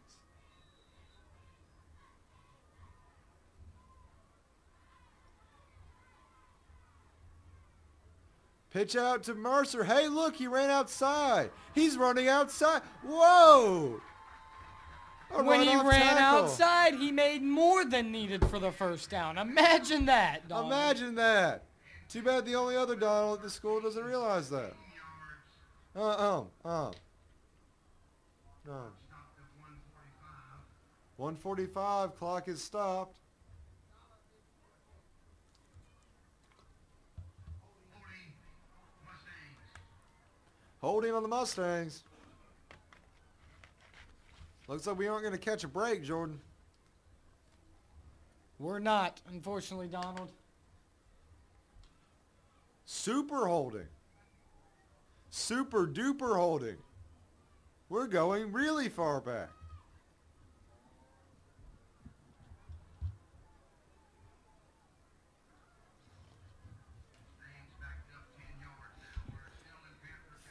Pitch out to Mercer. Hey, look, he ran outside. He's running outside. Whoa! When he ran outside, he made more than needed for the first down. Imagine that, Donald. Imagine that. Too bad the only other Donald at the school doesn't realize that. 1:45, clock is stopped. Holding on the Mustangs. Looks like we aren't going to catch a break, Jordan. We're not, unfortunately, Donald. Super holding. Super duper holding. We're going really far back.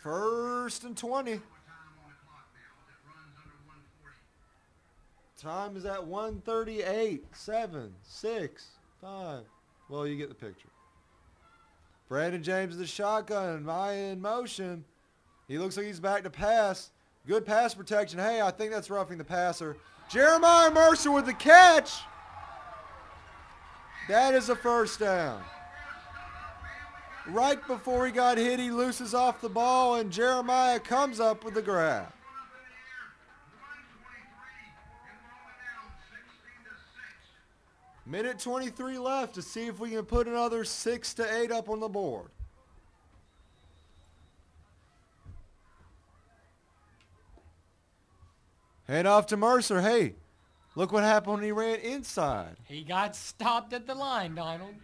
First and 20. Time is at 1:38. 7, 6, 5. Well, you get the picture. Brandon James is the shotgun. Maya in motion. He looks like he's back to pass. Good pass protection. Hey, I think that's roughing the passer. Jeremiah Mercer with the catch. That is a first down. Right before he got hit, he looses off the ball, and Jeremiah comes up with the grab. Minute 23 left to see if we can put another 6 to 8 up on the board. Hand off to Mercer. Hey, look what happened when he ran inside. He got stopped at the line, Donald.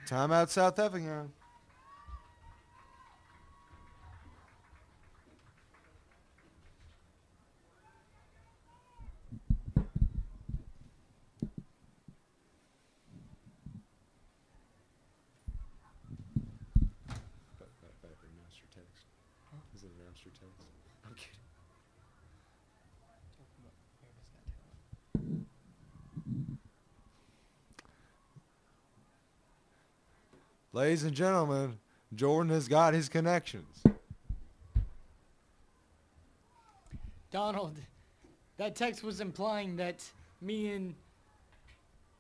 Timeout, South Effingham. Is it an answer text? I'm kidding. Ladies and gentlemen, Jordan has got his connections. Donald, that text was implying that me and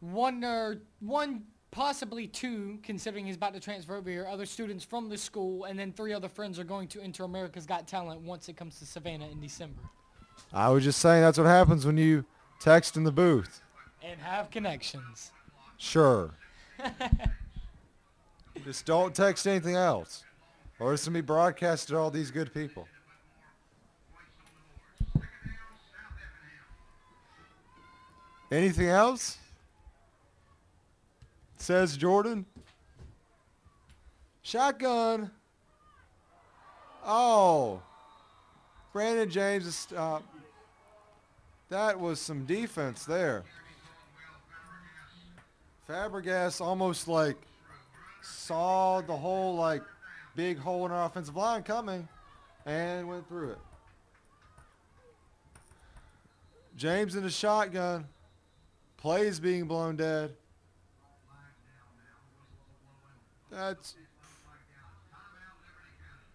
one, possibly two, considering he's about to transfer over here, other students from the school, and then 3 other friends are going to enter America's Got Talent once it comes to Savannah in December. I was just saying that's what happens when you text in the booth. And have connections. Sure. Just don't text anything else, or it's going to be broadcast to all these good people. Anything else? Says Jordan. Shotgun. Oh. Brandon James is stopped. That was some defense there. Fabregas almost like saw the whole big hole in our offensive line coming and went through it. James in the shotgun. Plays being blown dead. That's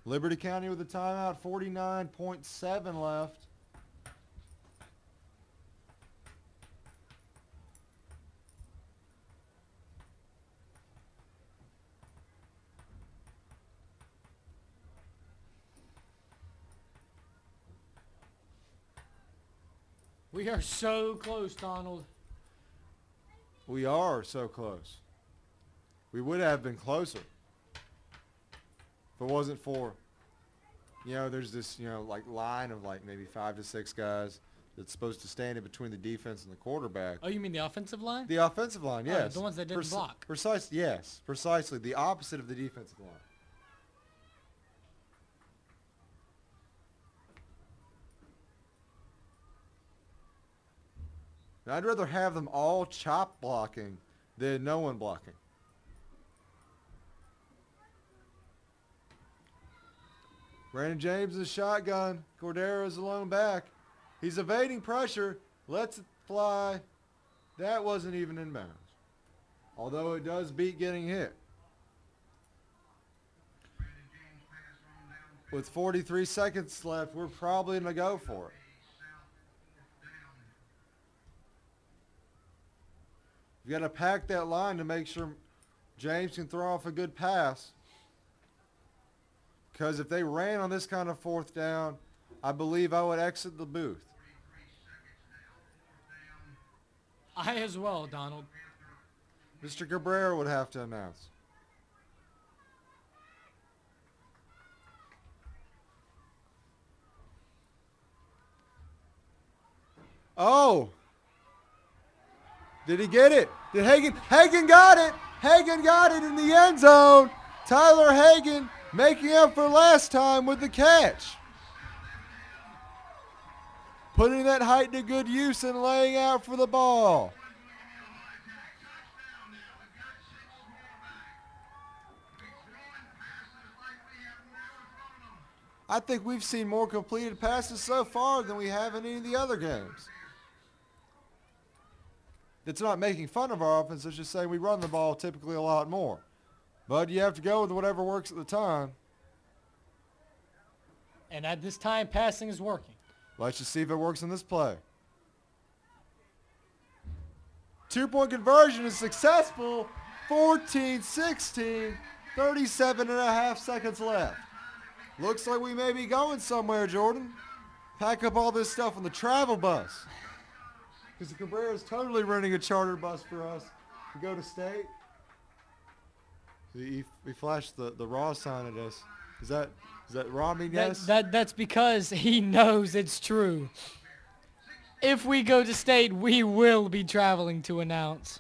Liberty County with a timeout, 49.7 left. We are so close, Donald. We are so close. We would have been closer if it wasn't for, there's this, like line of like maybe 5 to 6 guys that's supposed to stand in between the defense and the quarterback. Oh, you mean the offensive line? The offensive line, yes. The ones that didn't block. Yes, precisely. The opposite of the defensive line. And I'd rather have them all chop blocking than no one blocking. Brandon James is shotgun. Cordero is alone back. He's evading pressure. Lets it fly. That wasn't even in bounds. Although it does beat getting hit. With 43 seconds left, we're probably going to go for it. You got to pack that line to make sure James can throw off a good pass. Because if they ran on this kind of 4th down, I believe I would exit the booth. I as well, Donald. Mr. Cabrera would have to announce. Oh! Did he get it? Did Hagan? Hagan got it! Hagan got it in the end zone! Tyler Hagan making up for last time with the catch. Putting that height to good use and laying out for the ball. I think we've seen more completed passes so far than we have in any of the other games. It's not making fun of our offense. It's just saying we run the ball typically a lot more. But you have to go with whatever works at the time. And at this time, passing is working. Let's just see if it works in this play. 2-point conversion is successful. 14-16, 37.5 seconds left. Looks like we may be going somewhere, Jordan. Pack up all this stuff on the travel bus. Because the Cabrera's totally running a charter bus for us to go to state. He flashed the raw sign at us. Is that raw mean yes? That's because he knows it's true. If we go to state, we will be traveling to announce.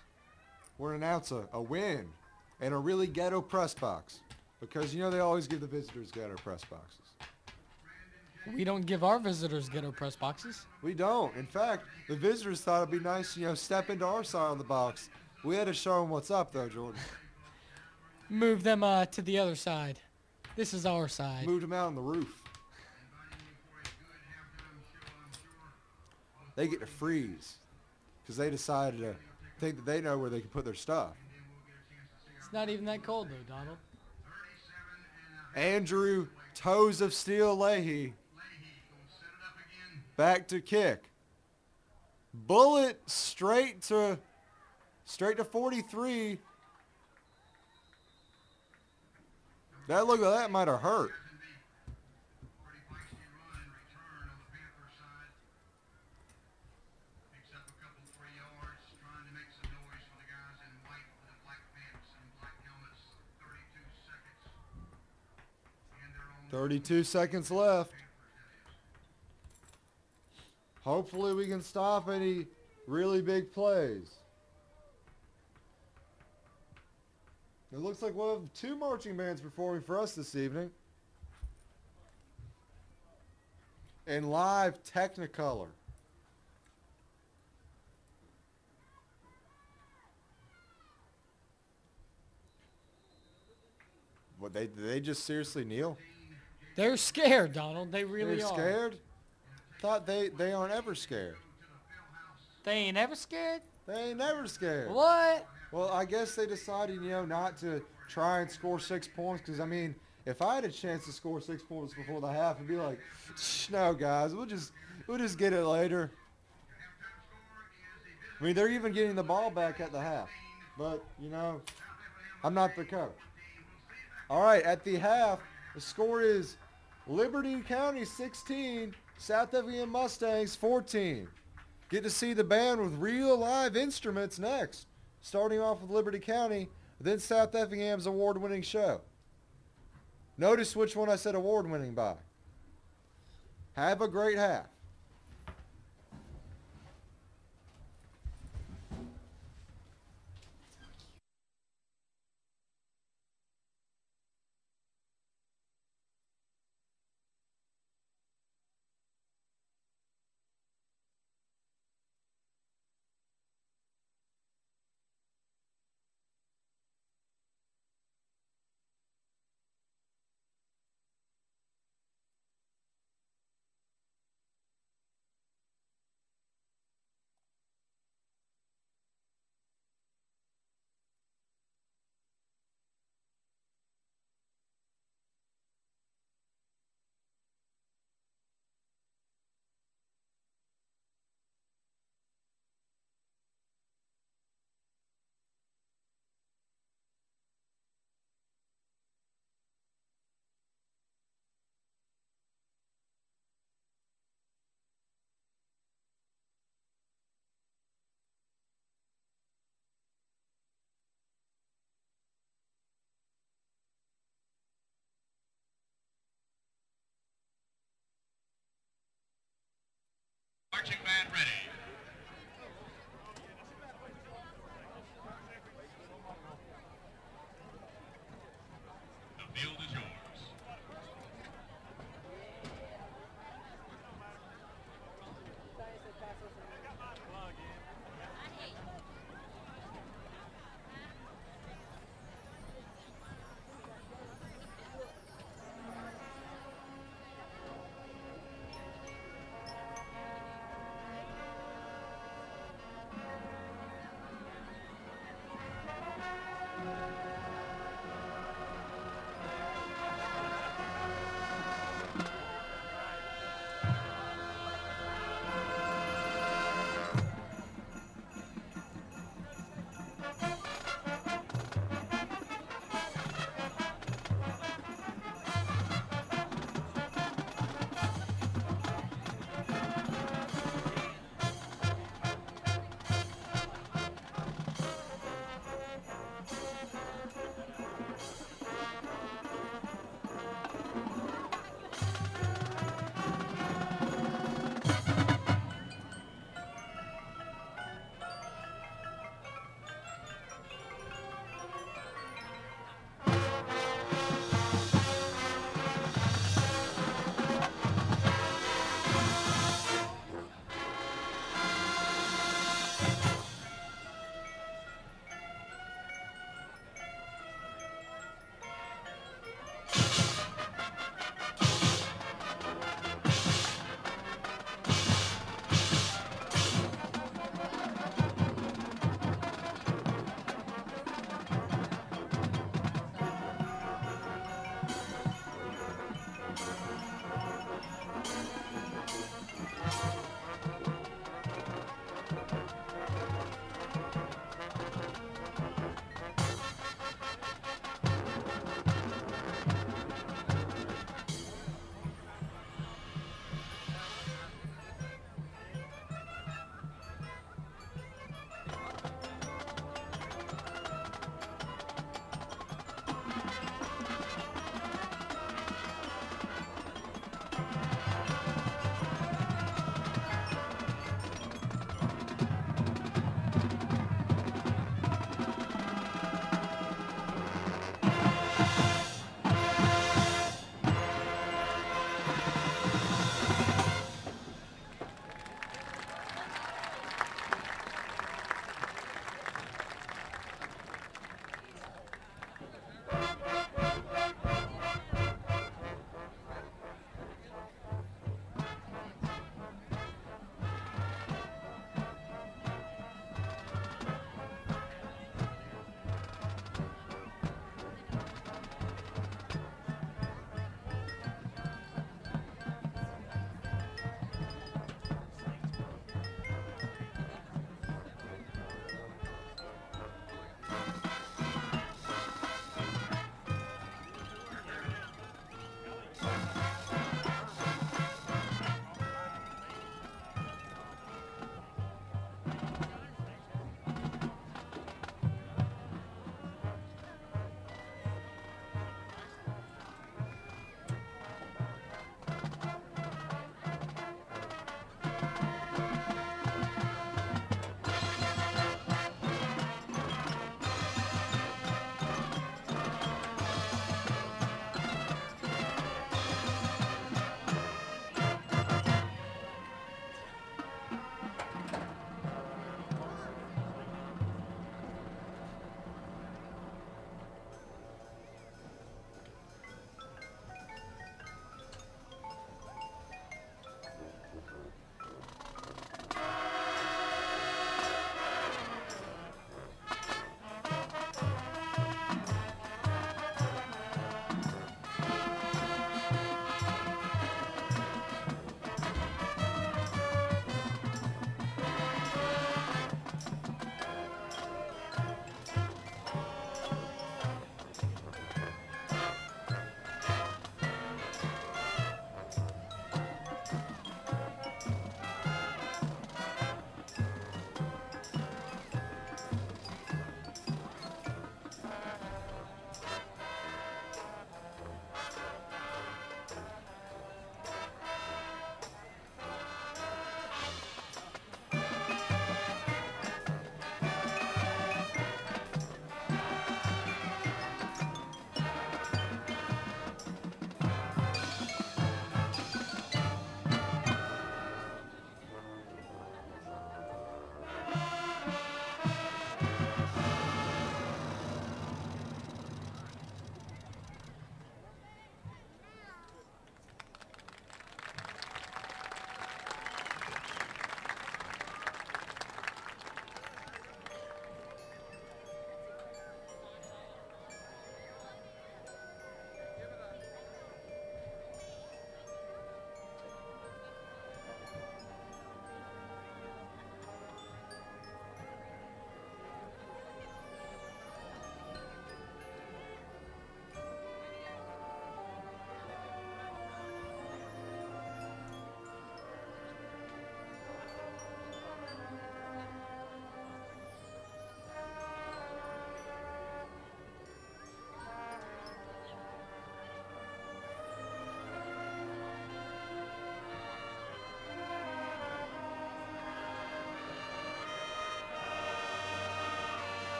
We're going to announce a win and a really ghetto press box. Because, they always give the visitors ghetto press boxes. We don't give our visitors ghetto press boxes. We don't. In fact, the visitors thought it'd be nice, step into our side of the box. We had to show them what's up, though, Jordan. Move them to the other side. This is our side. Moved them out on the roof. They get to freeze because they decided to think that they know where they can put their stuff. It's not even that cold, though, Donald. Andrew Toes of Steel Leahy. Back to kick. Bullet straight to 43. That look like that might have hurt. Yards, trying to make some noise for the guys in white with the black pants and black helmets. 32 seconds left. Hopefully we can stop any really big plays. It looks like we'll have 2 marching bands performing for us this evening. In live Technicolor. What, did they just seriously kneel? They're scared, Donald. They really They're are. scared? Thought they aren't ever scared. They ain't ever scared? They ain't never scared. What? Well, I guess they decided, not to try and score 6 points. Because, I mean, if I had a chance to score 6 points before the half, I'd be like, no, guys, we'll just get it later. I mean, they're even getting the ball back at the half. But, I'm not the coach. All right, at the half, the score is Liberty County 16, South Effingham Mustangs 14. Get to see the band with real live instruments next, starting off with Liberty County, then South Effingham's award-winning show. Notice which one I said award-winning by. Have a great half. Marching band ready. The field is yours.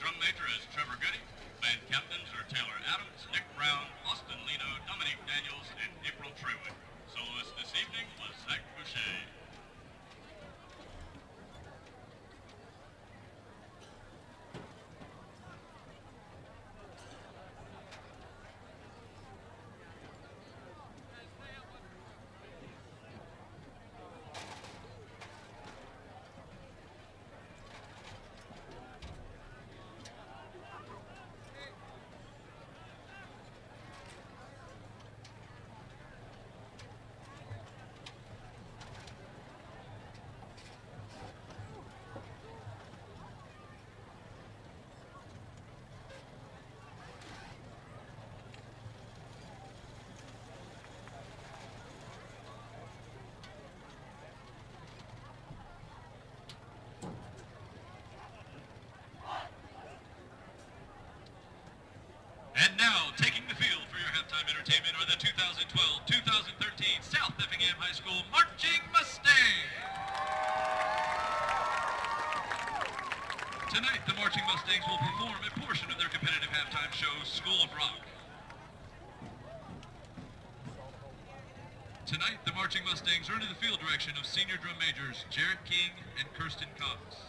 Drum major is Trevor Goody. Band captains are Taylor Adams, Nick Brown, Austin Lino, Dominique Daniels, and April Truitt. Soloist this evening was Zach Boucher. And now, taking the field for your halftime entertainment are the 2012-2013 South Effingham High School Marching Mustangs. Tonight, the Marching Mustangs will perform a portion of their competitive halftime show, School of Rock. Tonight, the Marching Mustangs are under the field direction of senior drum majors Jarrett King and Kirsten Cox.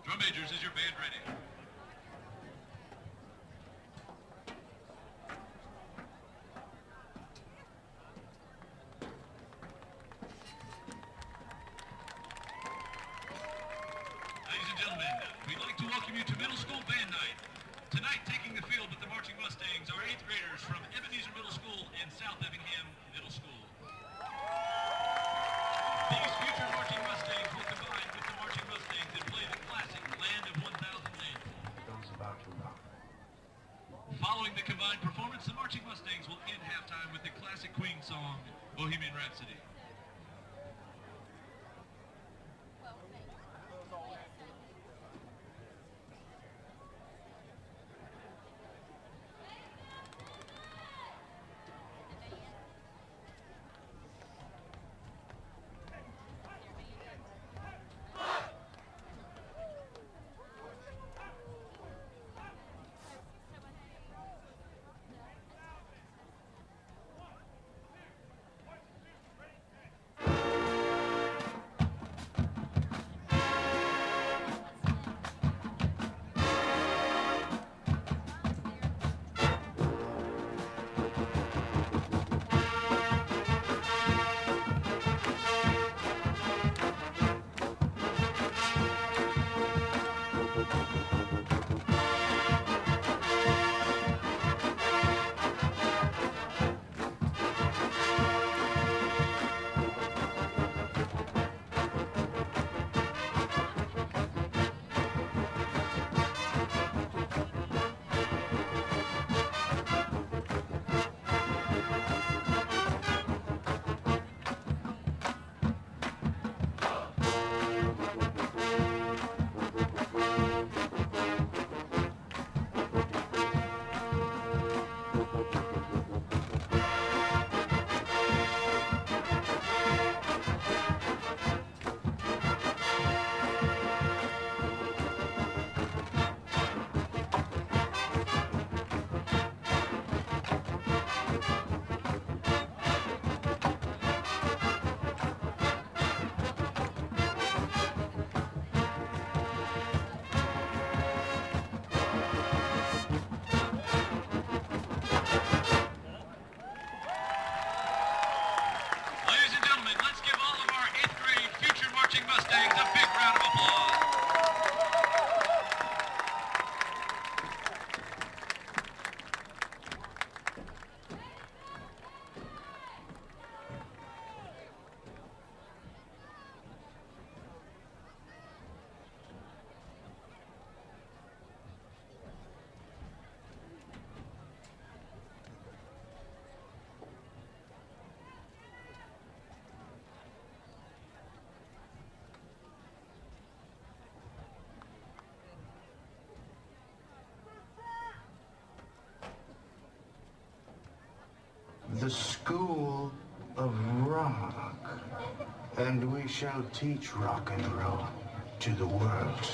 Drum majors, is your band ready? Ladies and gentlemen, we'd like to welcome you to middle school band night. Tonight, taking the field with the Marching Mustangs are 8th graders from Ebenezer Middle School in South Effingham Middle School. These future Marching Mustangs will combine with the Marching Mustangs and play the classic Land of 1,000 Names. Those about to rock. Following the combined performance, the Marching Mustangs will end halftime with the classic Queen song, Bohemian Rhapsody. school of rock, and we shall teach rock and roll to the world.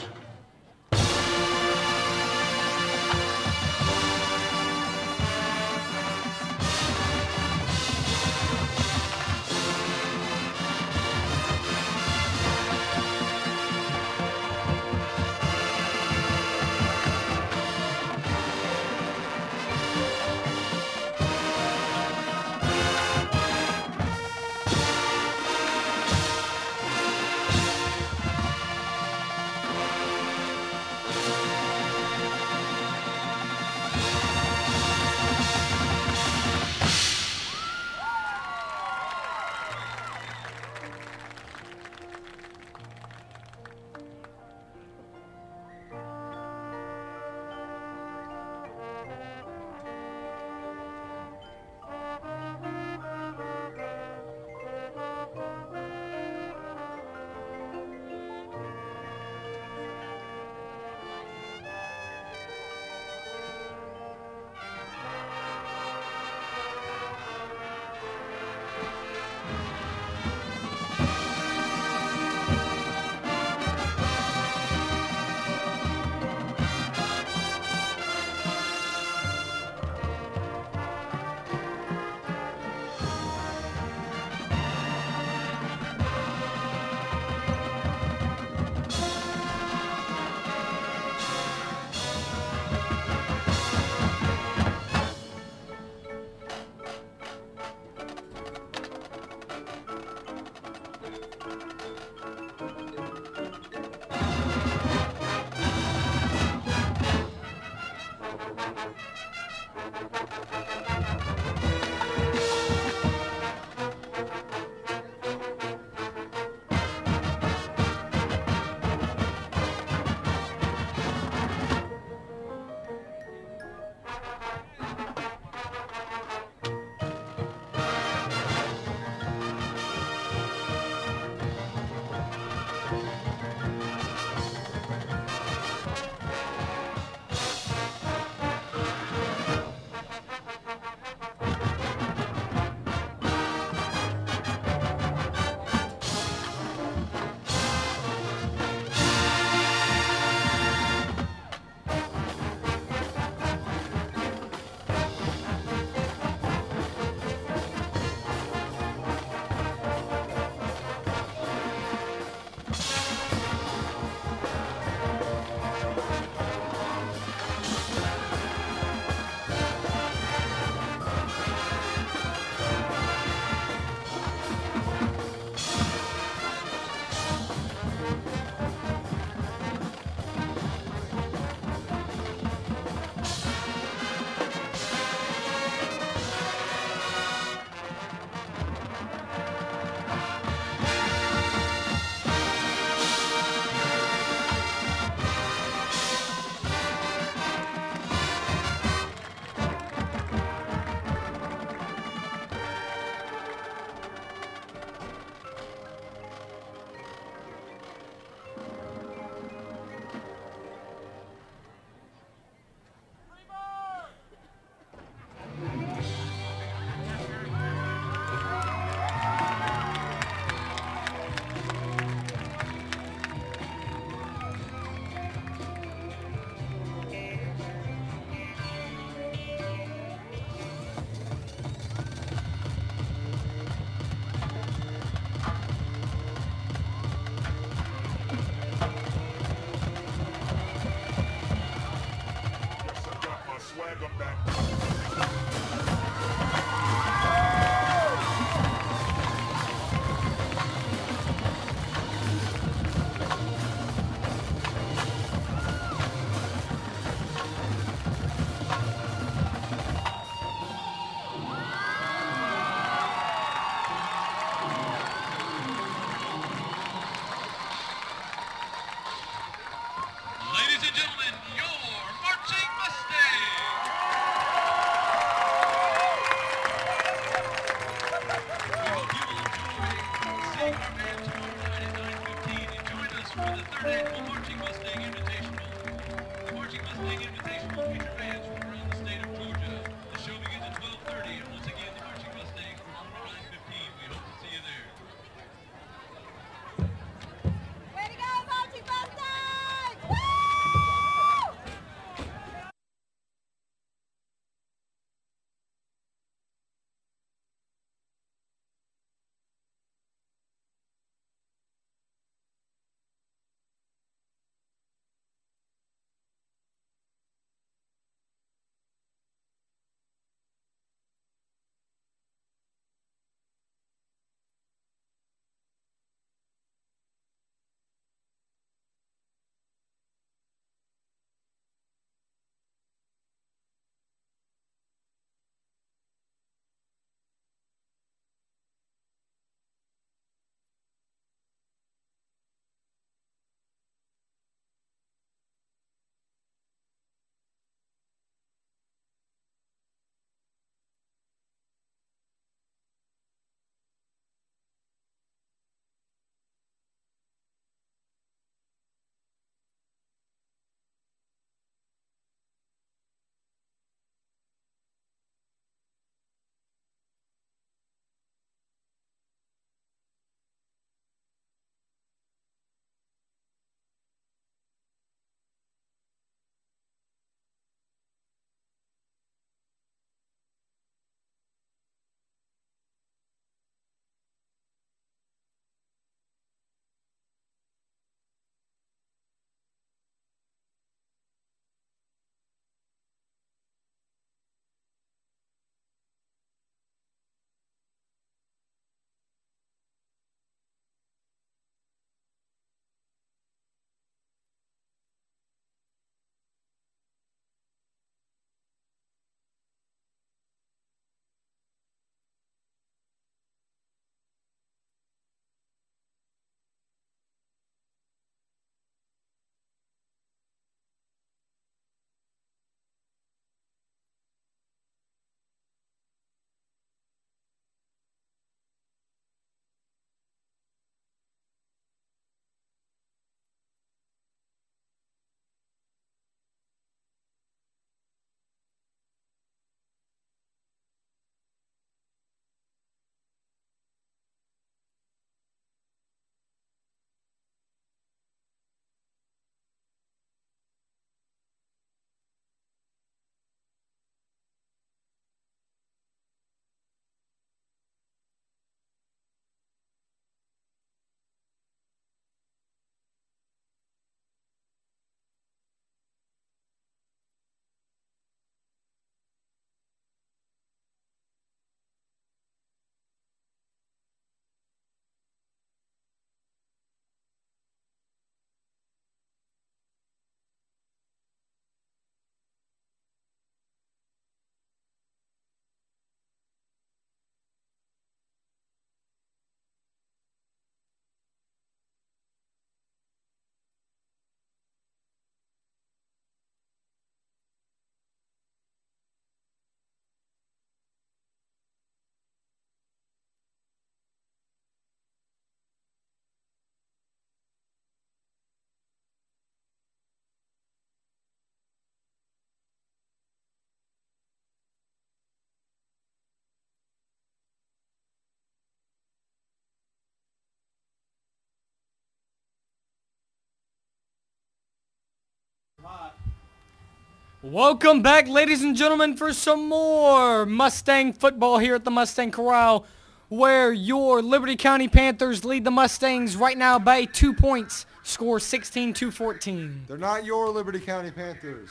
Welcome back, ladies and gentlemen, for some more Mustang football here at the Mustang Corral, where your Liberty County Panthers lead the Mustangs right now by 2 points, score 16-14. They're not your Liberty County Panthers.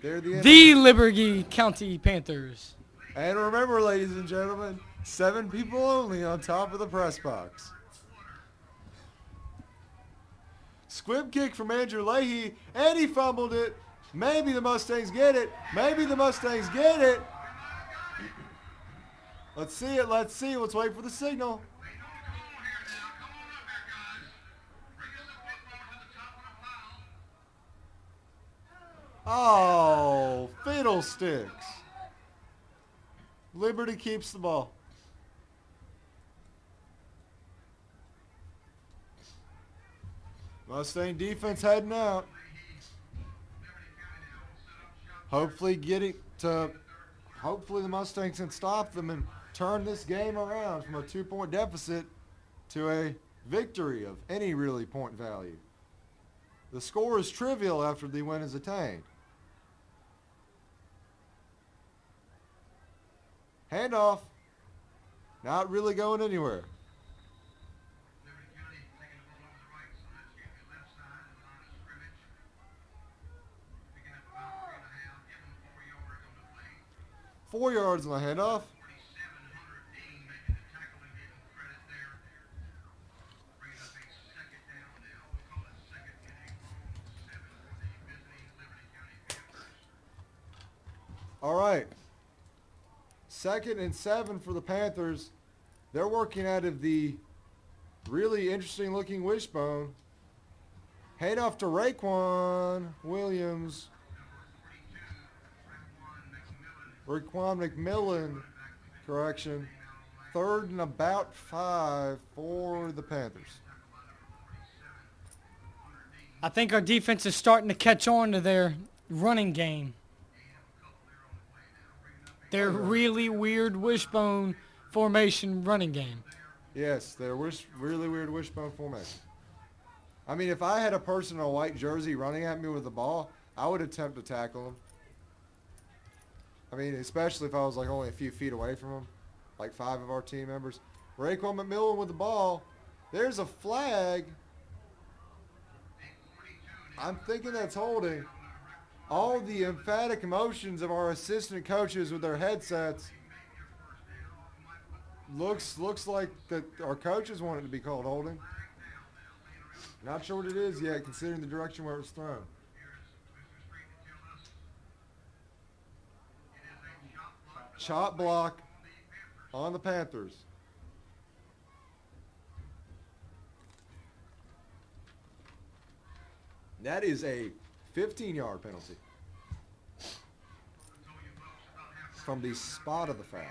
They're The Liberty County Panthers. And remember, ladies and gentlemen, 7 people only on top of the press box. Squib kick from Andrew Leahy, and he fumbled it. Maybe the Mustangs get it. Maybe the Mustangs get it. Let's see it. Let's see. Let's wait for the signal. Oh, fiddlesticks. Liberty keeps the ball. Mustang defense heading out. Hopefully the Mustangs can stop them and turn this game around from a 2-point deficit to a victory of any really point value. The score is trivial after the win is attained. Handoff. Not really going anywhere. Liberty County taking the ball over the right side, excuse me, left side of the line of scrimmage. Picking up about 3.5, giving them 4 yards on the play. 4 yards on the handoff. 47 Dean making the tackle and getting credit there. Bringing up a second down now. We'll call it second and a long 7 for the visiting Liberty County Panthers. All right. 2nd and 7 for the Panthers. They're working out of the really interesting looking wishbone. Handoff to Raekwon Williams. Raekwon McMillan, correction. 3rd and about 5 for the Panthers. I think our defense is starting to catch on to their running game. Their really weird wishbone formation running game. Yes, they're really weird wishbone formation. I mean, if I had a person in a white jersey running at me with the ball, I would attempt to tackle him. I mean, especially if I was like only a few feet away from him, like 5 of our team members. Raekwon McMillan with the ball. There's a flag. I'm thinking that's holding. All the emphatic emotions of our assistant coaches with their headsets. Looks like that our coaches want it to be called holding. Not sure what it is yet, considering the direction where it was thrown. Chop block on the Panthers. That is a 15-yard penalty from the spot of the foul,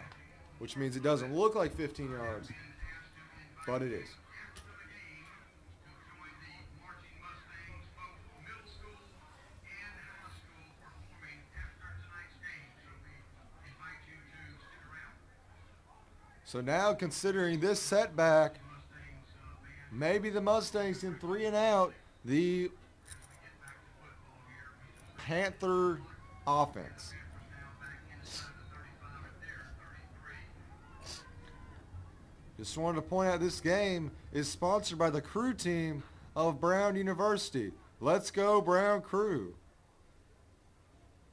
which means it doesn't look like 15 yards, but it is. So now, considering this setback, maybe the Mustangs can 3 and out the Panther offense. Just wanted to point out this game is sponsored by the crew team of Brown University. Let's go Brown Crew.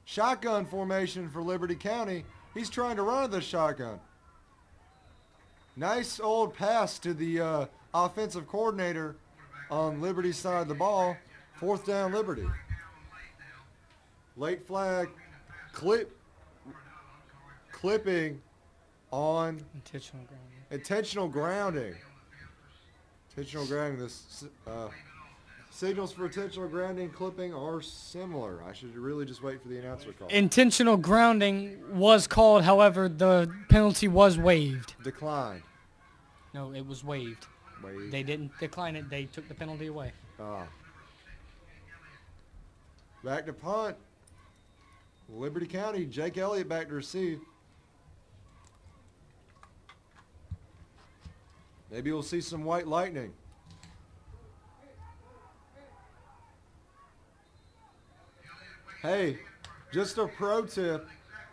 Shotgun formation for Liberty County. He's trying to run the shotgun. Nice old pass to the offensive coordinator on Liberty's side of the ball. 4th down Liberty. Late flag. Clipping on intentional grounding. Intentional grounding. This signals for intentional grounding clipping are similar. I should really just wait for the announcer call. Intentional grounding was called, however, the penalty was waived. Declined. No, it was waived. Waived. They didn't decline it. They took the penalty away. Back to punt. Liberty County, Jake Elliott back to receive. Maybe we'll see some white lightning. Hey, Just a pro tip,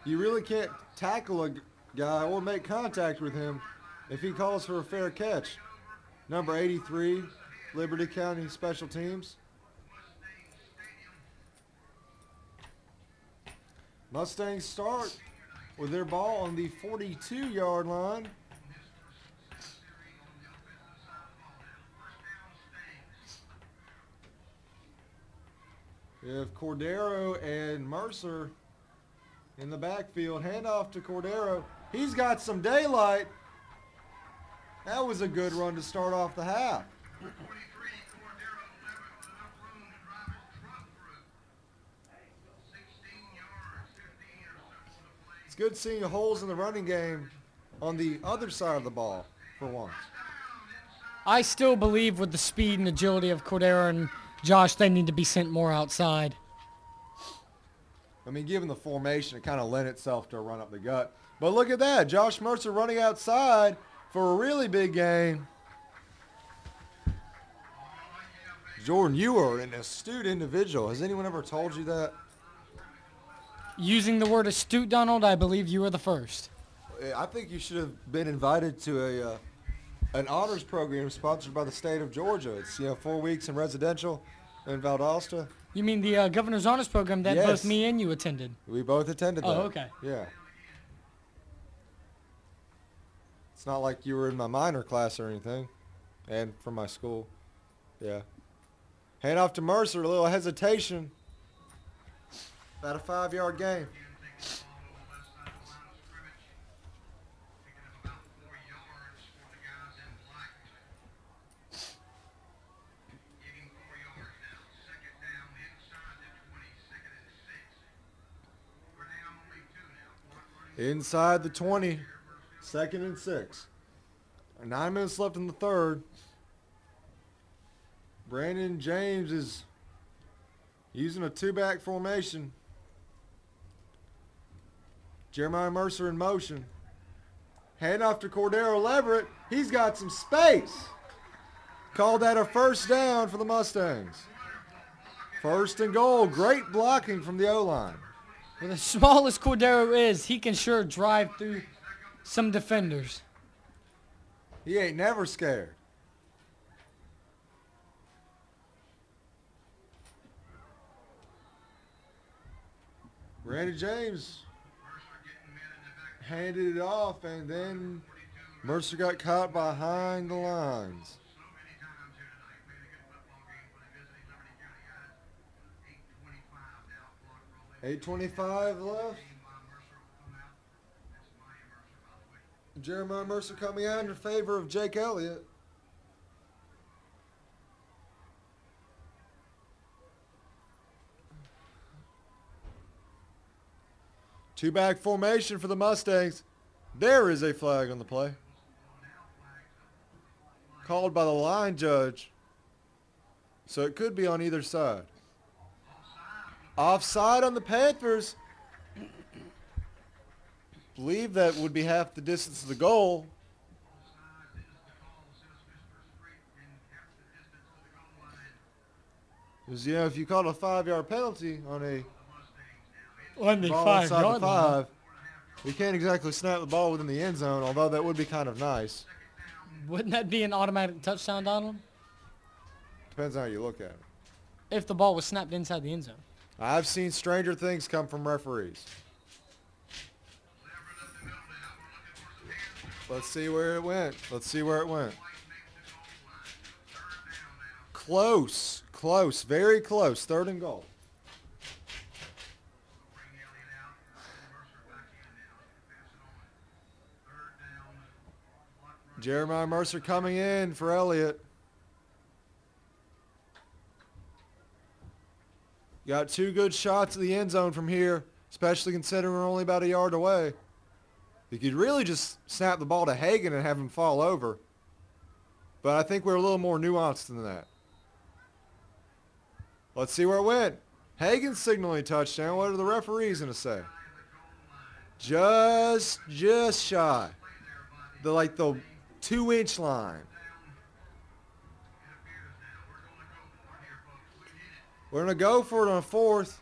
you really can't tackle a guy or make contact with him if he calls for a fair catch. Number 83, Liberty County Special Teams. Mustangs start with their ball on the 42-yard line. We have Cordero and Mercer in the backfield. Handoff to Cordero. He's got some daylight. That was a good run to start off the half. It's good seeing holes in the running game on the other side of the ball for once. I still believe with the speed and agility of Cordero and Josh, they need to be sent more outside. I mean, given the formation, it kind of lent itself to a run up the gut. But look at that. Josh Mercer running outside for a really big gain. Jordan, you are an astute individual. Has anyone ever told you that? Using the word astute, Donald, I believe you were the first. I think you should have been invited to an honors program sponsored by the state of Georgia. It's 4 weeks in residential in Valdosta. You mean the Governor's Honors Program that Yes. both me and you attended? We both attended that. Oh, okay. Yeah. It's not like you were in my minor class or anything. And from my school. Yeah. Hand off to Mercer. A little hesitation. About a 5-yard gain. Inside the 20, 2nd and 6. 9 minutes left in the third. Brandon James is using a 2-back formation. Jeremiah Mercer in motion. Handoff to Cordero Leverett. He's got some space. Called that a first down for the Mustangs. 1st and goal. Great blocking from the O-line. Well, as small as Cordero is, he can sure drive through some defenders. He ain't never scared. Randy James handed it off, and then Mercer got caught behind the lines. 8:25 left. Jeremiah Mercer coming out in favor of Jake Elliott. Two-back formation for the Mustangs. There is a flag on the play. Called by the line judge. So it could be on either side. Offside on the Panthers. Believe that would be half the distance of the goal. Because, if you caught a 5-yard penalty on a ball inside the 5, you can't exactly snap the ball within the end zone, although that would be kind of nice. Wouldn't that be an automatic touchdown, Donald? Depends on how you look at it. If the ball was snapped inside the end zone. I've seen stranger things come from referees. Let's see where it went. Close, very close. 3rd and goal. Jeremiah Mercer coming in for Elliott. Got 2 good shots at the end zone from here, especially considering we're only about a yard away. You could really just snap the ball to Hagan and have him fall over. But I think we're a little more nuanced than that. Let's see where it went. Hagan signaling touchdown. What are the referees going to say? Just shy. The 2-inch line. We're going to go for it on a 4th.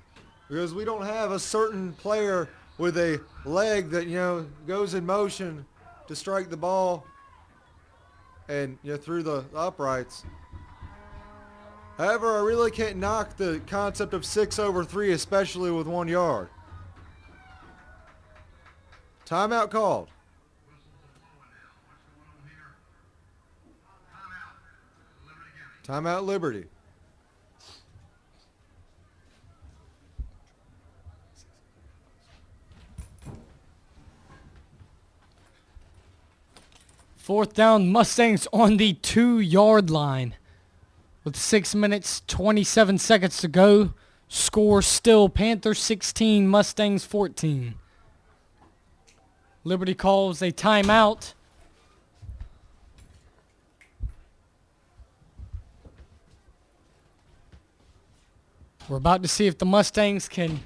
Because we don't have a certain player with a leg that, goes in motion to strike the ball and, through the uprights. However, I really can't knock the concept of 6 over 3, especially with 1 yard. Timeout called. Timeout Liberty. Fourth down, Mustangs on the 2-yard line. With 6 minutes, 27 seconds to go. Score still Panthers 16, Mustangs 14. Liberty calls a timeout. We're about to see if the Mustangs can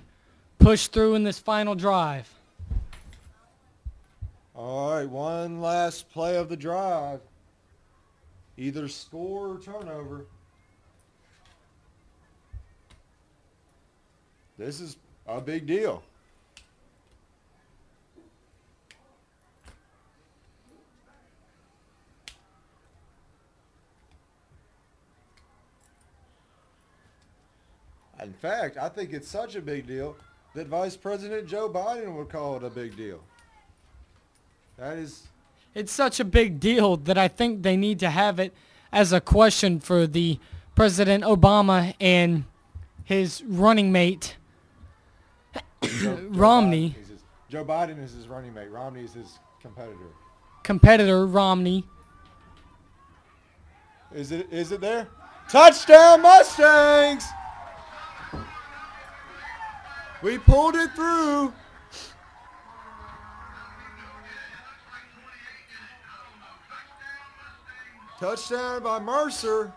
push through in this final drive. All right, one last play of the drive. Either score or turnover. This is a big deal. In fact, I think it's such a big deal that Vice President Joe Biden would call it a big deal. That is... It's such a big deal that I think they need to have it as a question for the President Obama and his running mate, Romney. Joe Biden is his running mate. Romney is his competitor. Competitor, Romney. Is it there? Touchdown, Mustangs! We pulled it through. Touchdown by Mercer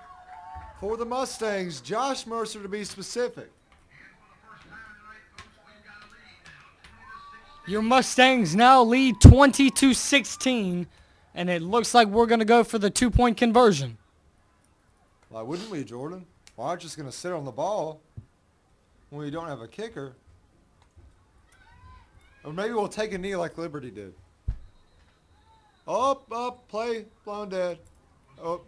for the Mustangs. Josh Mercer to be specific. Your Mustangs now lead 20-16, and it looks like we're going to go for the 2-point conversion. Why wouldn't we, Jordan? Why aren't you just going to sit on the ball when we don't have a kicker? Or maybe we'll take a knee like Liberty did. Up, play, blown dead. Oh.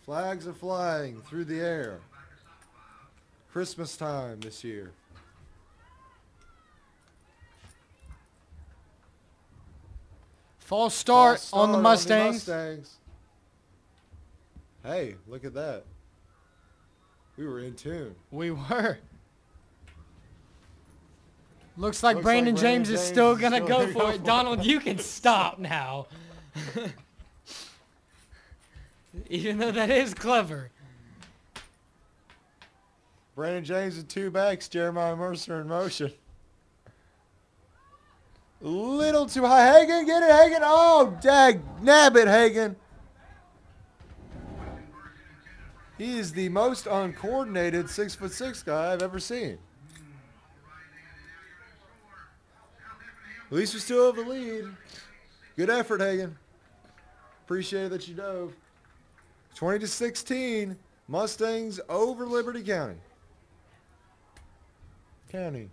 Flags are flying through the air. Christmas time this year. False start on the Mustangs. Hey, look at that. We were in tune. We were. Looks like Brandon James is still going to go for it. Donald, you can stop now. Even though that is clever. Brandon James and 2 backs. Jeremiah Mercer in motion. Little too high. Hagan, get it, Hagan. Oh, dag nabbit, Hagan. He is the most uncoordinated 6'6" guy I've ever seen. At least we still have the lead. Good effort, Hagan. Appreciate that you dove. 20-16. Mustangs over Liberty County. County.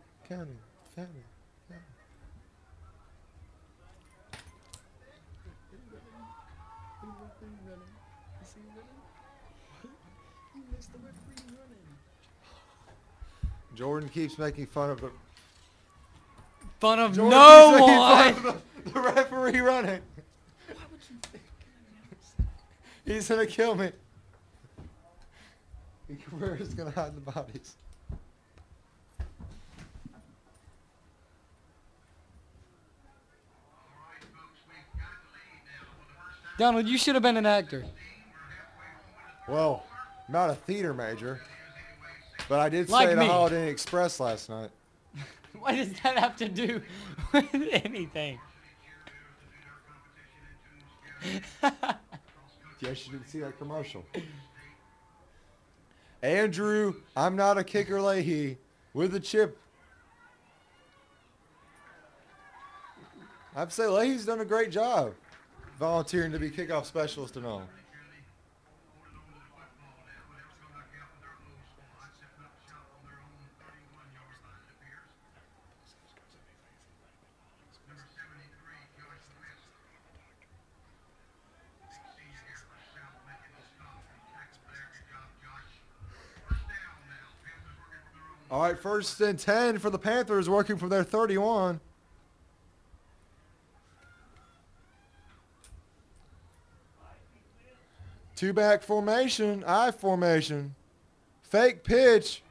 Jordan keeps making fun of the... Fun of Jordan no keeps one! making fun of the referee running. Why would you think? He's going to kill me. Where's going to hide the bodies? Donald, you should have been an actor. Well, I'm not a theater major, but I did Like stay at me. a Holiday Inn Express last night. What does that have to do with anything? Yes, you didn't see that commercial. Andrew, I'm not a kicker Leahy, with a chip. I'd say Leahy's done a great job volunteering to be kickoff specialist and all. All right, 1st and 10 for the Panthers, working from their 31. Two-back formation, I formation. Fake pitch.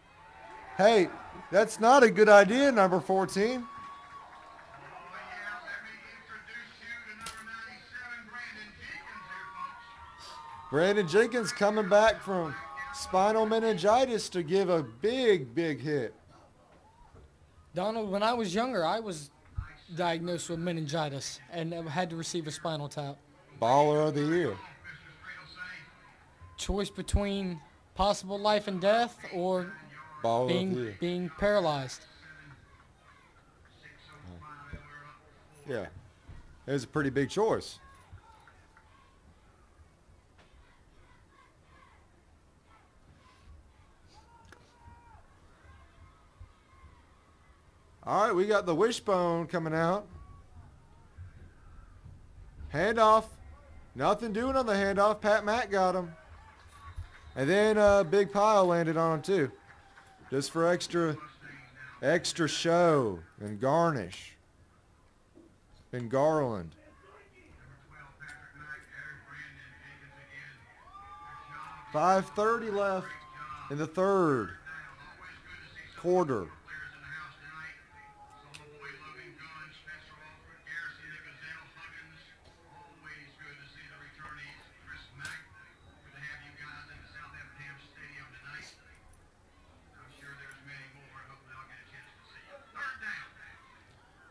Hey, that's not a good idea, number 14. Oh, yeah, let me introduce you to number 97, Brandon Brandon Jenkins here, folks. Jenkins coming back from spinal meningitis to give a big, big hit. Donald, when I was younger, I was diagnosed with meningitis and had to receive a spinal tap. Baller of the year. Choice between possible life and death or Baller of the year. being paralyzed. Yeah, it was a pretty big choice. All right, we got the wishbone coming out. Handoff. Nothing doing on the handoff. Pat Mack got him. And then a big pile landed on him too. Just for extra show and garnish. And Garland. 5:30 left in the third quarter.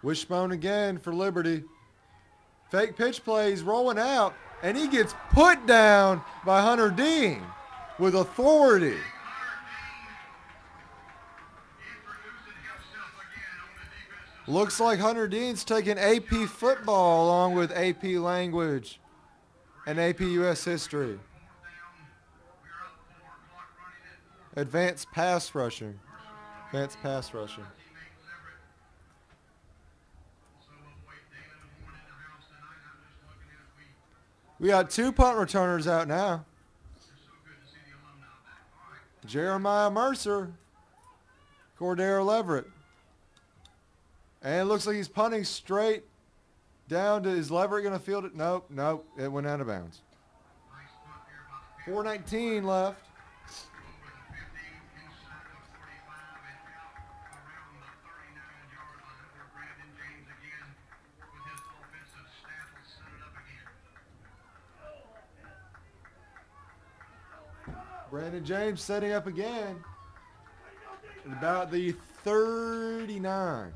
Wishbone again for Liberty. Fake pitch plays, rolling out, and he gets put down by Hunter Dean with authority. Looks like Hunter Dean's taking AP football along with AP language and AP US history. Advanced pass rushing. Advanced pass rushing. We got 2 punt returners out now. Jeremiah Mercer, Cordero Leverett. And it looks like he's punting straight down to, is Leverett going to field it? Nope, nope, it went out of bounds. 4:19 left. Brandon James setting up again at about the 39.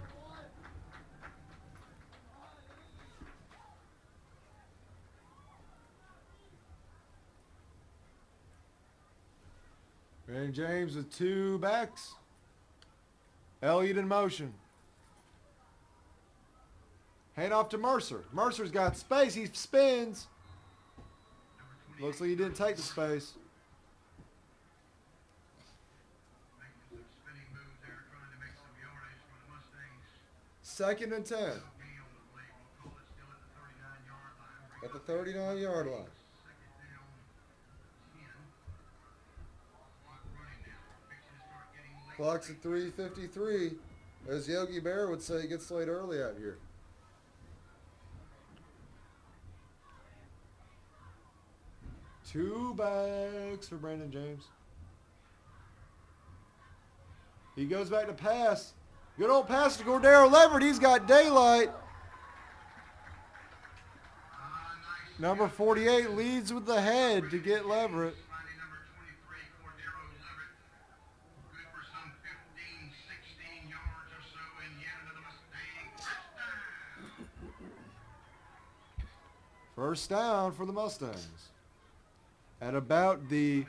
Brandon James with 2 backs. Elliott in motion. Hand off to Mercer. Mercer's got space. He spins. Looks like he didn't take the space. Second and 10. At the 39-yard line. Clock's at 3:53. As Yogi Bear would say, it gets late early out here. Two backs for Brandon James. He goes back to pass. Good old pass to Cordero Leverett. He's got daylight. Number 48 leads with the head to get Leverett. First down for the Mustangs at about the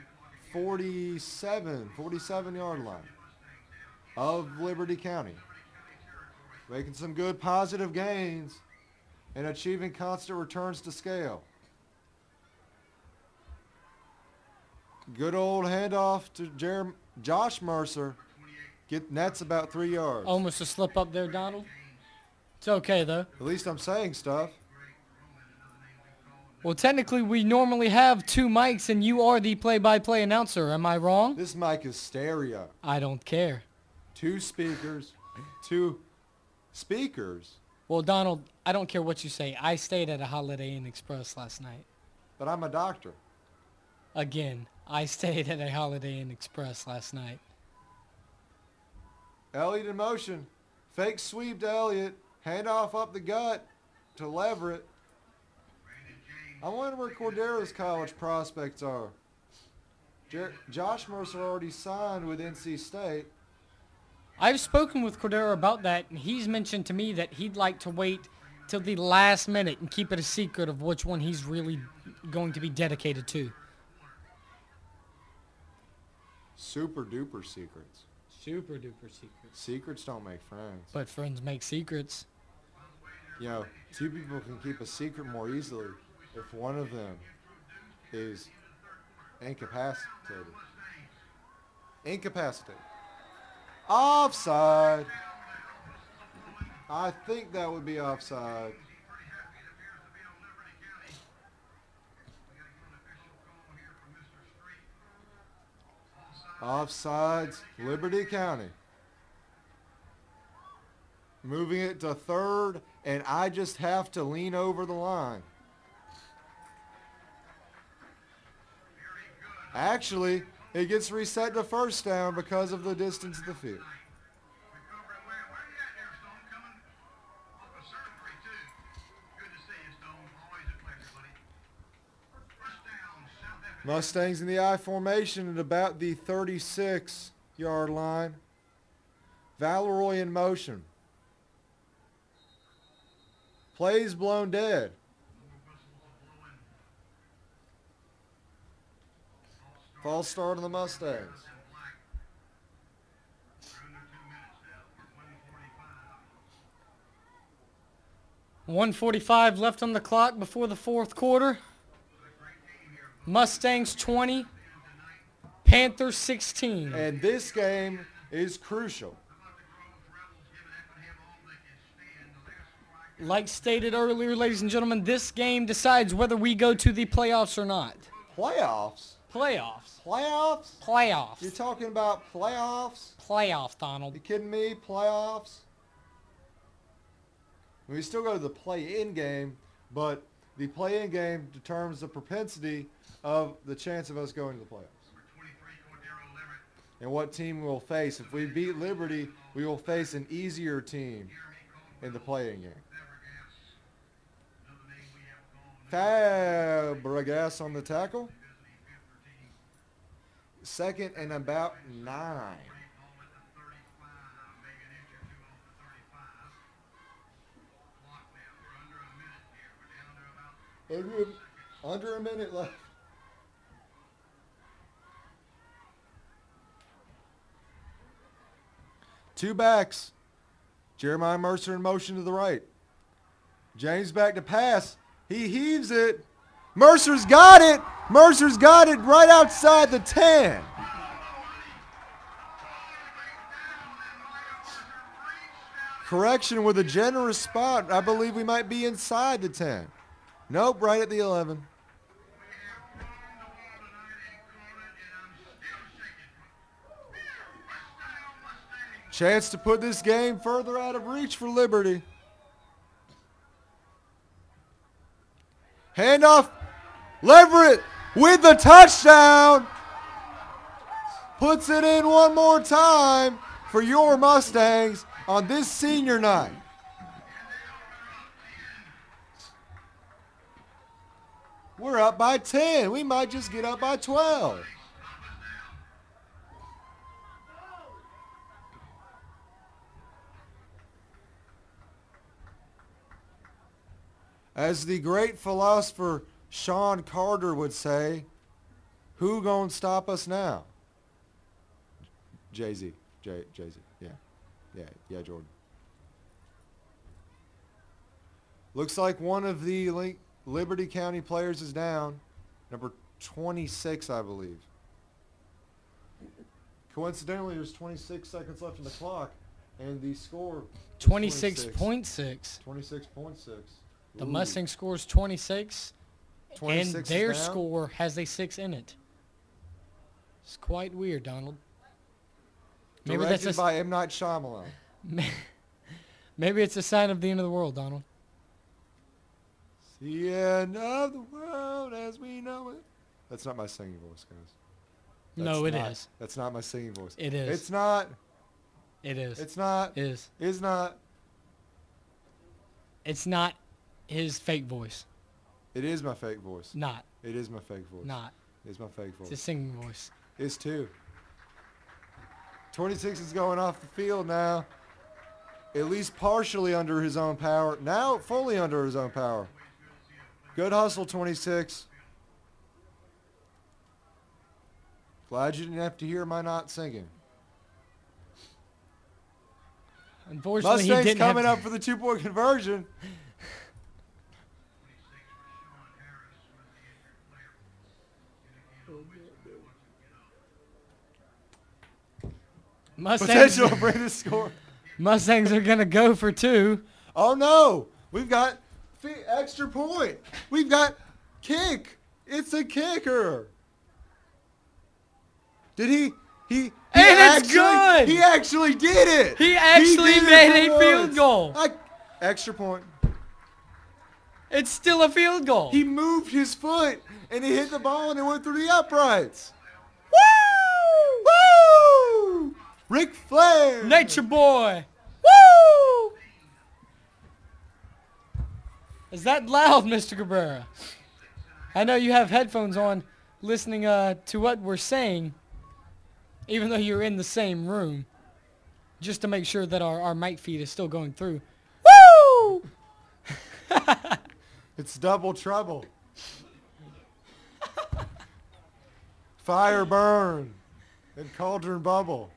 47-yard line of Liberty County. Making some good positive gains and achieving constant returns to scale. Good old handoff to Josh Mercer. Nets about 3 yards. Almost a slip up there, Donald. It's okay, though. At least I'm saying stuff. Well, technically, we normally have 2 mics, and you are the play-by-play announcer. Am I wrong? This mic is stereo. I don't care. 2 speakers. 2 speakers. Well, Donald, I don't care what you say. I stayed at a Holiday Inn Express last night. But I'm a doctor. Again, I stayed at a Holiday Inn Express last night. Elliott in motion. Fake sweep to Elliott. Handoff up the gut to Leverett. I wonder where Cordero's college prospects are. Josh Mercer already signed with NC State. I've spoken with Cordero about that, and he's mentioned to me that he'd like to wait till the last minute and keep it a secret of which one he's really going to be dedicated to. Super duper secrets. Super duper secrets. Secrets don't make friends. But friends make secrets. You know, 2 people can keep a secret more easily if one of them is incapacitated. Incapacitated. Offside. I think that would be offside. Offsides, Liberty County. Moving it to 3rd, and I just have to lean over the line. Actually, it gets reset to 1st down because of the distance of the field. Mustangs in the I formation at about the 36-yard line. Valeroy in motion. Plays blown dead. False start on the Mustangs. .145 left on the clock before the 4th quarter. Mustangs 20, Panthers 16. And this game is crucial. Like stated earlier, ladies and gentlemen, this game decides whether we go to the playoffs or not. Playoffs? Playoffs. Playoffs? Playoffs. You're talking about playoffs? Playoffs, Donald. You kidding me? Playoffs? We still go to the play-in game, but the play-in game determines the propensity of the chance of us going to the playoffs. And what team we'll face. If we beat Liberty, we will face an easier team in the play-in game. Fabregas on the tackle. 2nd and about 9. Under a minute left. Two backs. Jeremiah Mercer in motion to the right. James back to pass. He heaves it. Mercer's got it. Mercer's got it right outside the 10. Correction with a generous spot. I believe we might be inside the 10. Nope, right at the 11. Chance to put this game further out of reach for Liberty. Handoff. Leverett with the touchdown. Puts it in one more time for your Mustangs on this senior night. We're up by 10. We might just get up by 12. As the great philosopher Sean Carter would say, who gonna stop us now? Jay-Z. Jay-Z. Yeah, Jordan. Looks like one of the Liberty County players is down. Number 26, I believe. Coincidentally, there's 26 seconds left on the clock, and the score 26.6. 26.6. The Mustang scores 26, 26 and their down? score has a 6 in it. It's quite weird, Donald. Maybe that's Directed a, by M. Night Shyamalan. maybe it's a sign of the end of the world, Donald. The end of the world as we know it. That's not my singing voice, guys. No, it is. That's not my singing voice. It is. It's not. It is. It's not. It is. Is not. It's not his fake voice. It is my fake voice. Not. It is my fake voice. Not. It's my fake voice. It's a singing voice. It's 2. 26 is going off the field now. At least partially under his own power. Now fully under his own power. Good hustle, 26. Glad you didn't have to hear my not singing. Unfortunately, he Mustangs didn't coming have up for the 2-point conversion. Mustangs. Potential to bring the score. Mustangs are gonna go for 2. Oh no! We've got extra point. We've got kick. It's a kicker. Did he? And it's good! He actually did it. He actually did it made for a field once. goal. Extra point. It's still a field goal. He moved his foot and he hit the ball and it went through the uprights. Woo! Woo! Ric Flair. Nature boy. Woo! Is that loud, Mr. Cabrera? I know you have headphones on listening to what we're saying, even though you're in the same room, just to make sure that our mic feed is still going through. Woo! It's double trouble. Fire burn and cauldron bubble.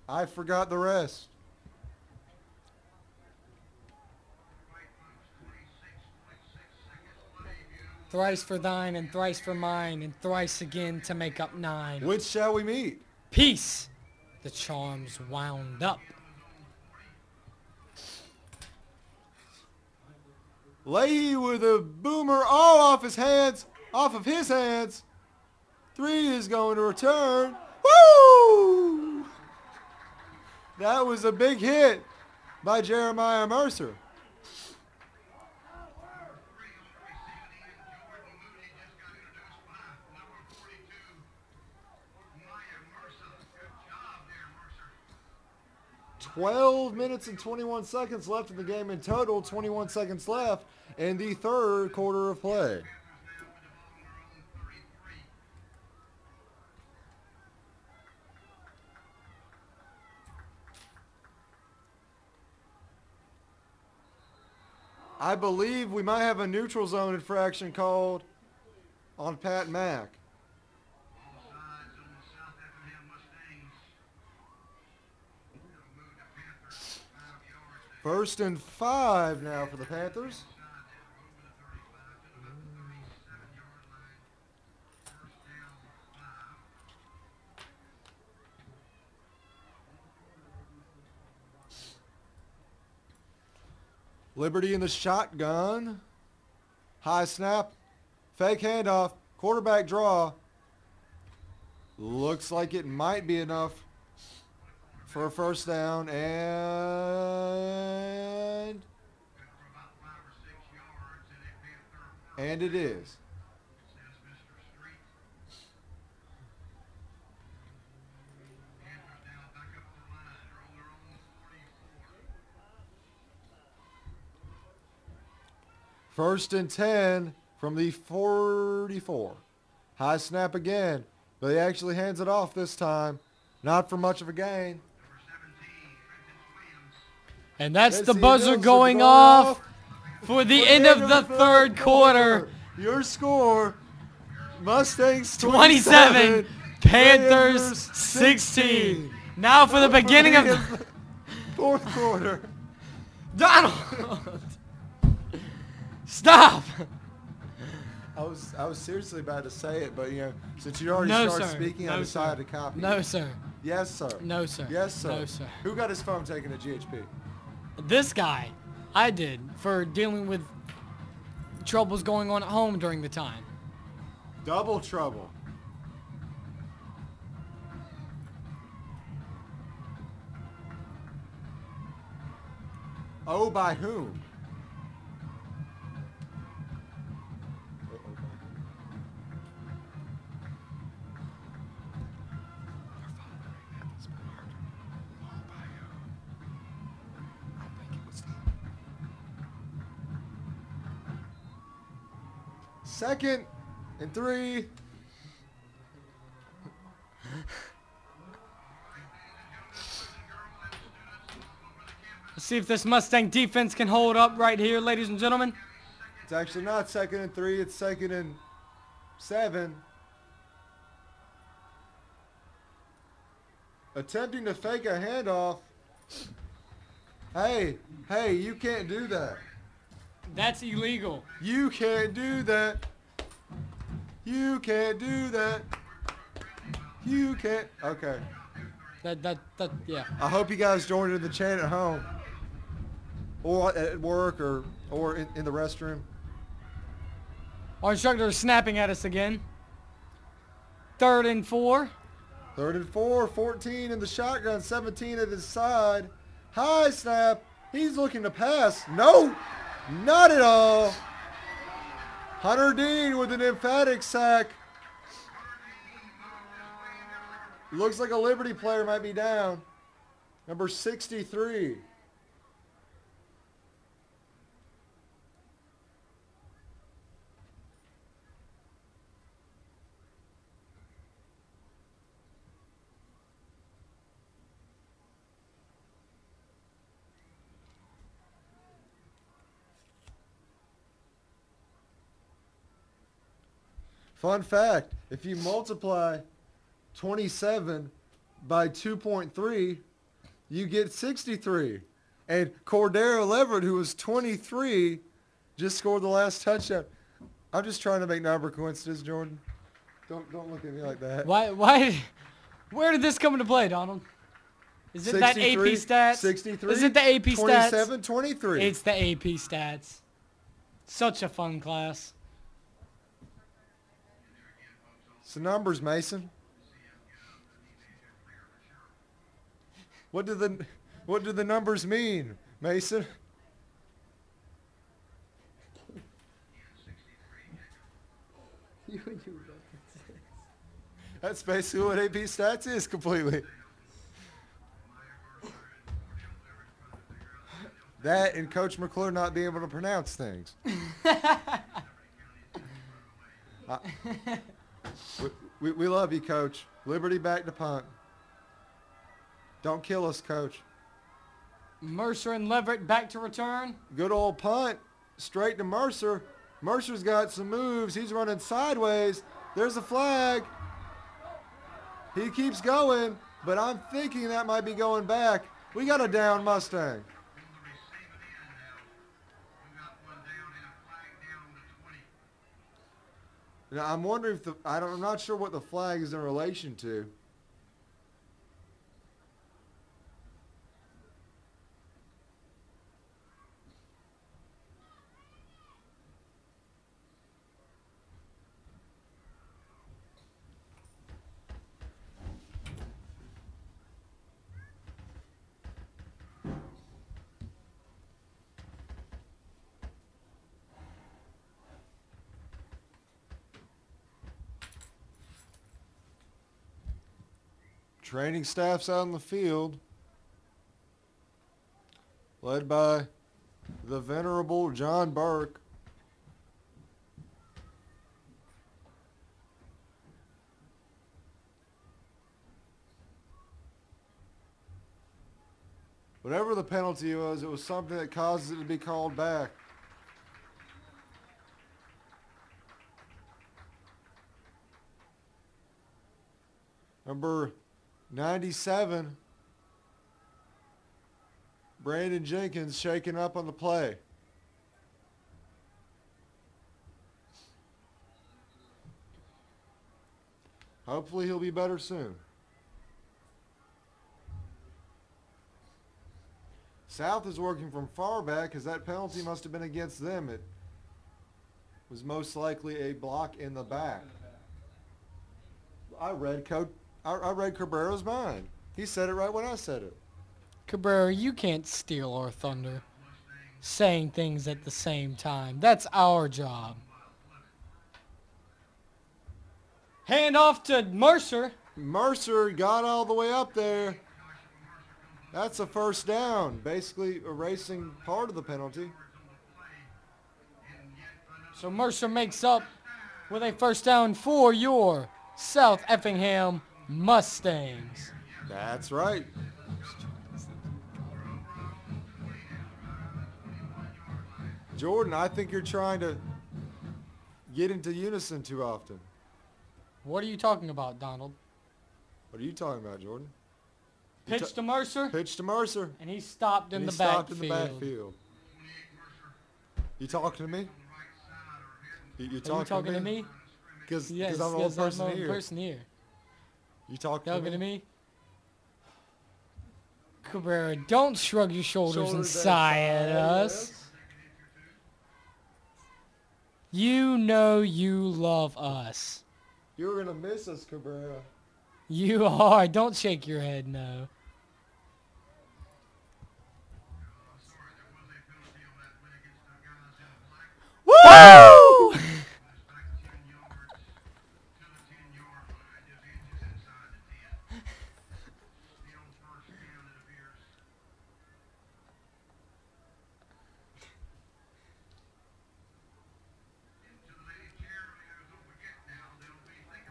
I forgot the rest. Thrice for thine and thrice for mine and thrice again to make up 9. Which shall we meet? Peace. The charms wound up. Leahy with a boomer all off his hands. Off of his hands. 3 is going to return. Woo! That was a big hit by Jeremiah Mercer. Jordan Mooney just got introduced by number 42, Maya Mercer. Good job there, Mercer. 12 minutes and 21 seconds left in the game in total. 21 seconds left in the third quarter of play. I believe we might have a neutral zone infraction called on Pat Mack. Sides on the South Effingham Mustangs. They'll move the Panthers 5 yards. They 1st and 5 now for the Panthers. over the 35 to about the 37-yard line. First down, 5. Liberty in the shotgun. High snap. Fake handoff. Quarterback draw. Looks like it might be enough for a first down. And Good for about 5 or 6 yards in a Panther run. it is. Says Mr. Street. Panthers now back up the line. They're on their own 44. 1st and 10 from the 44. High snap again. But he actually hands it off this time. Not for much of a gain. Number 17, Trenton Williams. And that's Yes, the he buzzer does. going off for the end of the third quarter. Your score, Mustangs 27, Panthers 16. Now for the beginning of the... fourth quarter. Donald! Stop! I was seriously about to say it, but since you already No, started sir. speaking, I No, decided sir. to copy. No, sir. Yes, sir. No, sir. Yes, sir. No, sir. Who got his phone taken to GHP? This guy, I did, for dealing with troubles going on at home during the time. Double trouble. Oh, by whom? Second and 3. Let's see if this Mustang defense can hold up right here, ladies and gentlemen. It's actually not 2nd and 3. It's 2nd and 7. Attempting to fake a handoff. Hey, you can't do that. That's illegal. You can't do that. You can't do that. You can't. Okay. Yeah. I hope you guys joined in the chant at home. Or at work or in the restroom. Our instructor is snapping at us again. 3rd and 4. 3rd and 4, 14 in the shotgun, 17 at his side. High snap. He's looking to pass. No, not at all. Hunter Dean with an emphatic sack. Looks like a Liberty player might be down. Number 63. Fun fact, if you multiply 27 by 2.3, you get 63. And Cordero Leverett, who was 23, just scored the last touchdown. I'm just trying to make number coincidences, Jordan. Don't look at me like that. Why? Where did this come into play, Donald? Is it that AP stats? 63. Is it the AP stats? 27, 23. It's the AP stats. Such a fun class. It's the numbers, Mason. What do the numbers mean, Mason? That's basically what AP Stats is completely. That and Coach McClure not being able to pronounce things. We love you, Coach. Liberty back to punt. Don't kill us, Coach. Mercer and Leverett back to return. Good old punt. Straight to Mercer. Mercer's got some moves. He's running sideways. There's a flag. He keeps going, but I'm thinking that might be going back. We got a down Mustang. Now, I'm wondering if I'm not sure what the flag is in relation to. Training staff's out in the field, led by the venerable John Burke. Whatever the penalty was, it was something that causes it to be called back. Number 97, Brandon Jenkins shaking up on the play. Hopefully he'll be better soon. South is working from far back because that penalty must have been against them. It was most likely a block in the back. I read Cabrero's mind. He said it right when I said it. Cabrera, you can't steal our thunder. saying things at the same time. That's our job. Hand off to Mercer. Mercer got all the way up there. That's a first down, basically erasing part of the penalty. So Mercer makes up with a first down for your South Effingham Mustangs. That's right. Jordan, I think you're trying to get into unison too often. What are you talking about, Donald? What are you talking about, Jordan? Pitch to Mercer, Pitch to Mercer. and he stopped in And the he stopped backfield. in the backfield. You talking to me? You Are you talking talking to me? Because Yes, I'm the yes, only I'm the only here. person here. You talking Talking to to me? me? Cabrera, don't shrug your shoulders and Shoulders sigh at us. yes. You know you love us. You're going to miss us, Cabrera. You are. Don't shake your head, no. Woo!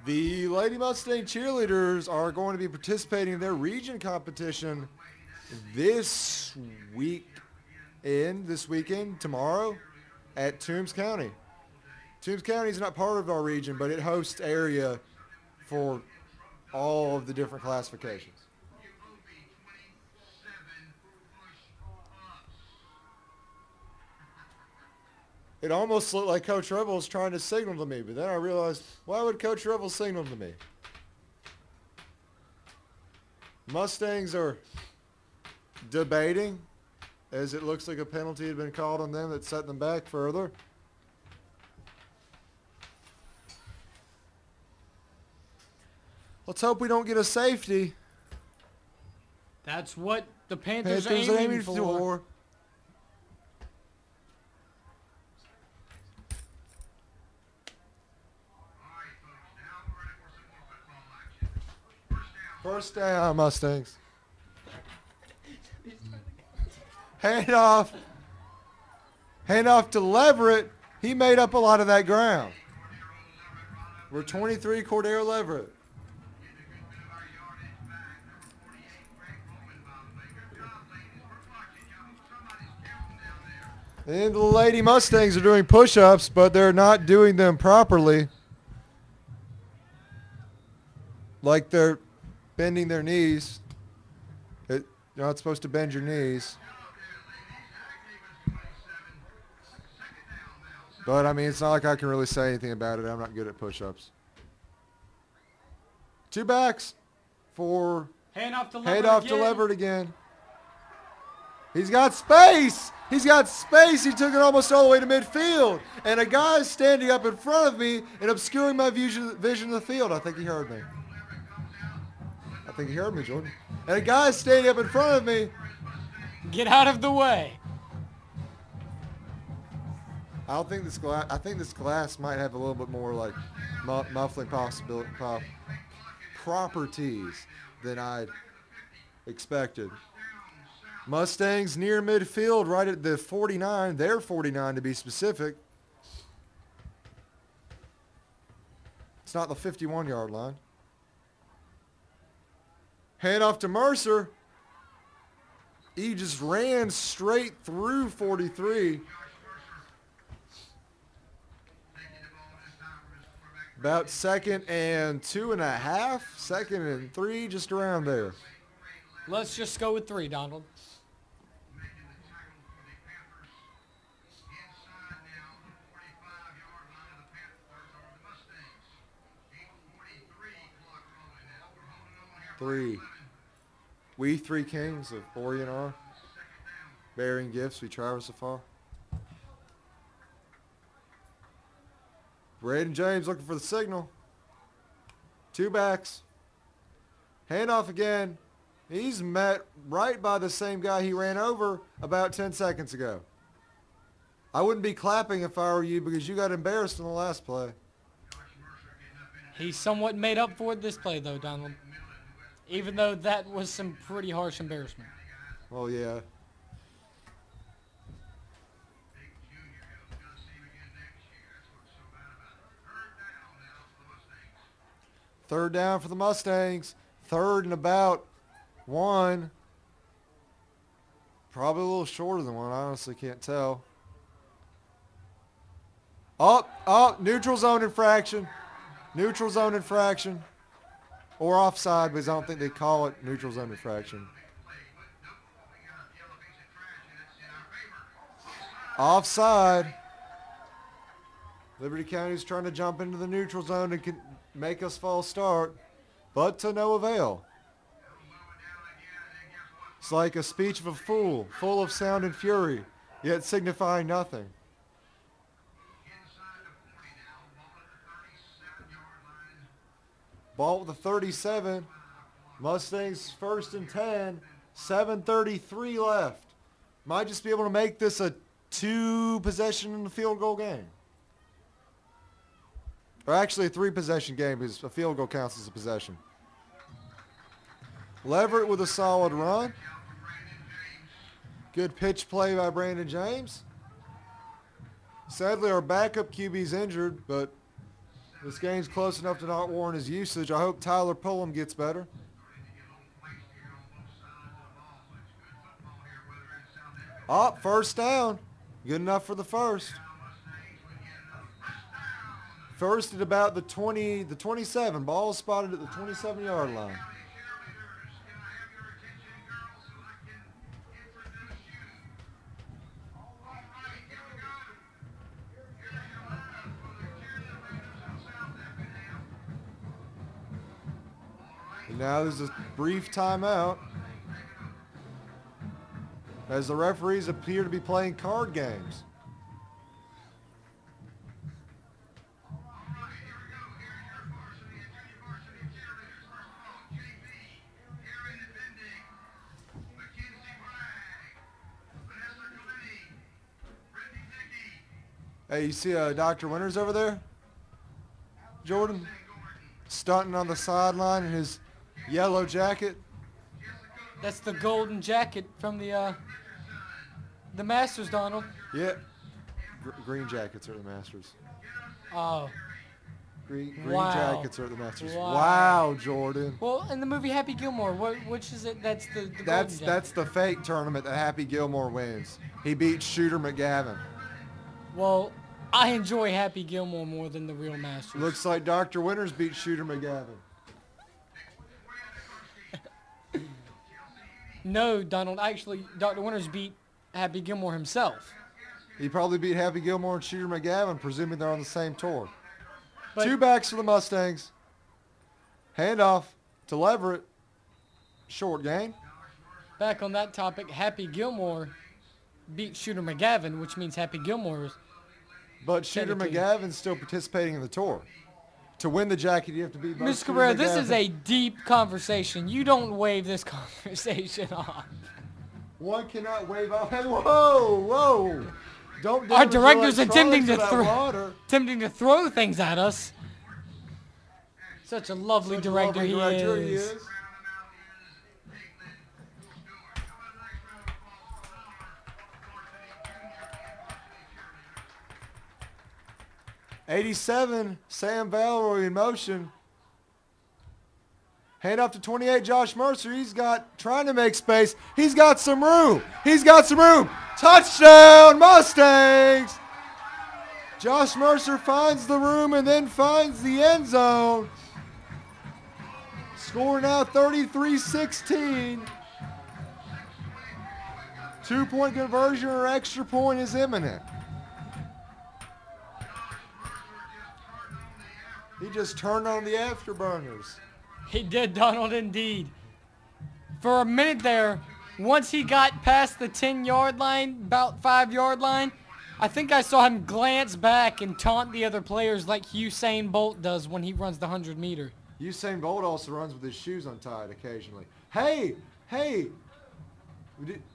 The Lady Mustang cheerleaders are going to be participating in their region competition this weekend, tomorrow, at Toombs County. Toombs County is not part of our region, but it hosts area for all of the different classifications. It almost looked like Coach Rebel was trying to signal to me, but then I realized, why would Coach Rebel signal to me? Mustangs are debating, as it looks like a penalty had been called on them that set them back further. Let's hope we don't get a safety. That's what the Panthers are aiming for. First down, Mustangs. Hand off. Hand off to Leverett. He made up a lot of that ground. We're 23, Cordero Leverett. And the Lady Mustangs are doing push-ups, but they're not doing them properly. Like they're bending their knees. You're not supposed to bend your knees. But, I mean, it's not like I can really say anything about it. I'm not good at push-ups. Two backs for Hand off to Leverett again. He's got space. He's got space. He took it almost all the way to midfield. And a guy is standing up in front of me and obscuring my vision of the field. I think he heard me. I think he heard me, Jordan. And a guy is standing up in front of me. Get out of the way. I think this glass might have a little bit more like muffling properties than I'd expected. Mustangs near midfield, right at the 49. They're 49 to be specific. It's not the 51-yard line. Hand off to Mercer. He just ran straight through 43. About 2nd and 2.5, 2nd and 3, just around there. Let's just go with 3, Donald. Three. We three kings of Orient are bearing gifts we traverse afar. Braden James looking for the signal. Two backs. Handoff again. He's met right by the same guy he ran over about 10 seconds ago. I wouldn't be clapping if I were you because you got embarrassed in the last play. He somewhat made up for it this play, though, Donald. Even though that was some pretty harsh embarrassment. Well, yeah. Third down for the Mustangs. Third and about 1. Probably a little shorter than 1. I honestly can't tell. Neutral zone infraction. Neutral zone infraction. Or offside, because I don't think they call it neutral zone infraction. Offside. Liberty County's trying to jump into the neutral zone and can make us false start, but to no avail. It's like a speech of a fool, full of sound and fury, yet signifying nothing. Ball at the 37. Mustangs first and 10. 7:33 left. Might just be able to make this a 2-possession in the field goal game. Or actually a 3-possession game because a field goal counts as a possession. Leverett with a solid run. Good pitch play by Brandon James. Sadly, our backup QB's injured, but this game's close enough to not warrant his usage. I hope Tyler Pullum gets better. First down. Good enough for the first. First at about the 27. Ball spotted at the 27-yard line. And now there's a brief timeout as the referees appear to be playing card games. Hey, you see Dr. Winters over there? Jordan? Stunting on the sideline in his yellow jacket. That's the golden jacket from the Masters, Donald. Yeah. Green jackets are the Masters. Oh. Green Wow. jackets are the Masters. Wow. Wow, Jordan. Well, in the movie Happy Gilmore, which is it? That's the golden jacket. That's the fake tournament that Happy Gilmore wins. He beats Shooter McGavin. Well, I enjoy Happy Gilmore more than the real Masters. Looks like Dr. Winters beat Shooter McGavin. No, Donald. Actually, Dr. Winters beat Happy Gilmore himself. He probably beat Happy Gilmore and Shooter McGavin, presuming they're on the same tour. But 2 backs for the Mustangs. Handoff to Leverett. Short gain. back on that topic, Happy Gilmore beat Shooter McGavin, which means Happy Gilmore is. But Shooter Technically. McGavin's still participating in the tour. To win the jacket, you have to be both Mr. Shooter Cabrera, this is McGavin. a deep conversation. You don't wave this conversation off. One cannot wave off. Hey, whoa, whoa. Don't Our damage your director's electronics with that water. attempting to throw things at us. Such a lovely Such a director, lovely director he is. '87, Sam Valeroy in motion. Hand off to 28, Josh Mercer. He's got, trying to make space. He's got some room. He's got some room. Touchdown, Mustangs. Josh Mercer finds the room and then finds the end zone. Score now 33-16. 2-point conversion or extra point is imminent. He just turned on the afterburners. He did, Donald, indeed. For a minute there, once he got past the 10-yard line, about 5-yard line, I think I saw him glance back and taunt the other players like Usain Bolt does when he runs the 100-meter. Usain Bolt also runs with his shoes untied occasionally. Hey,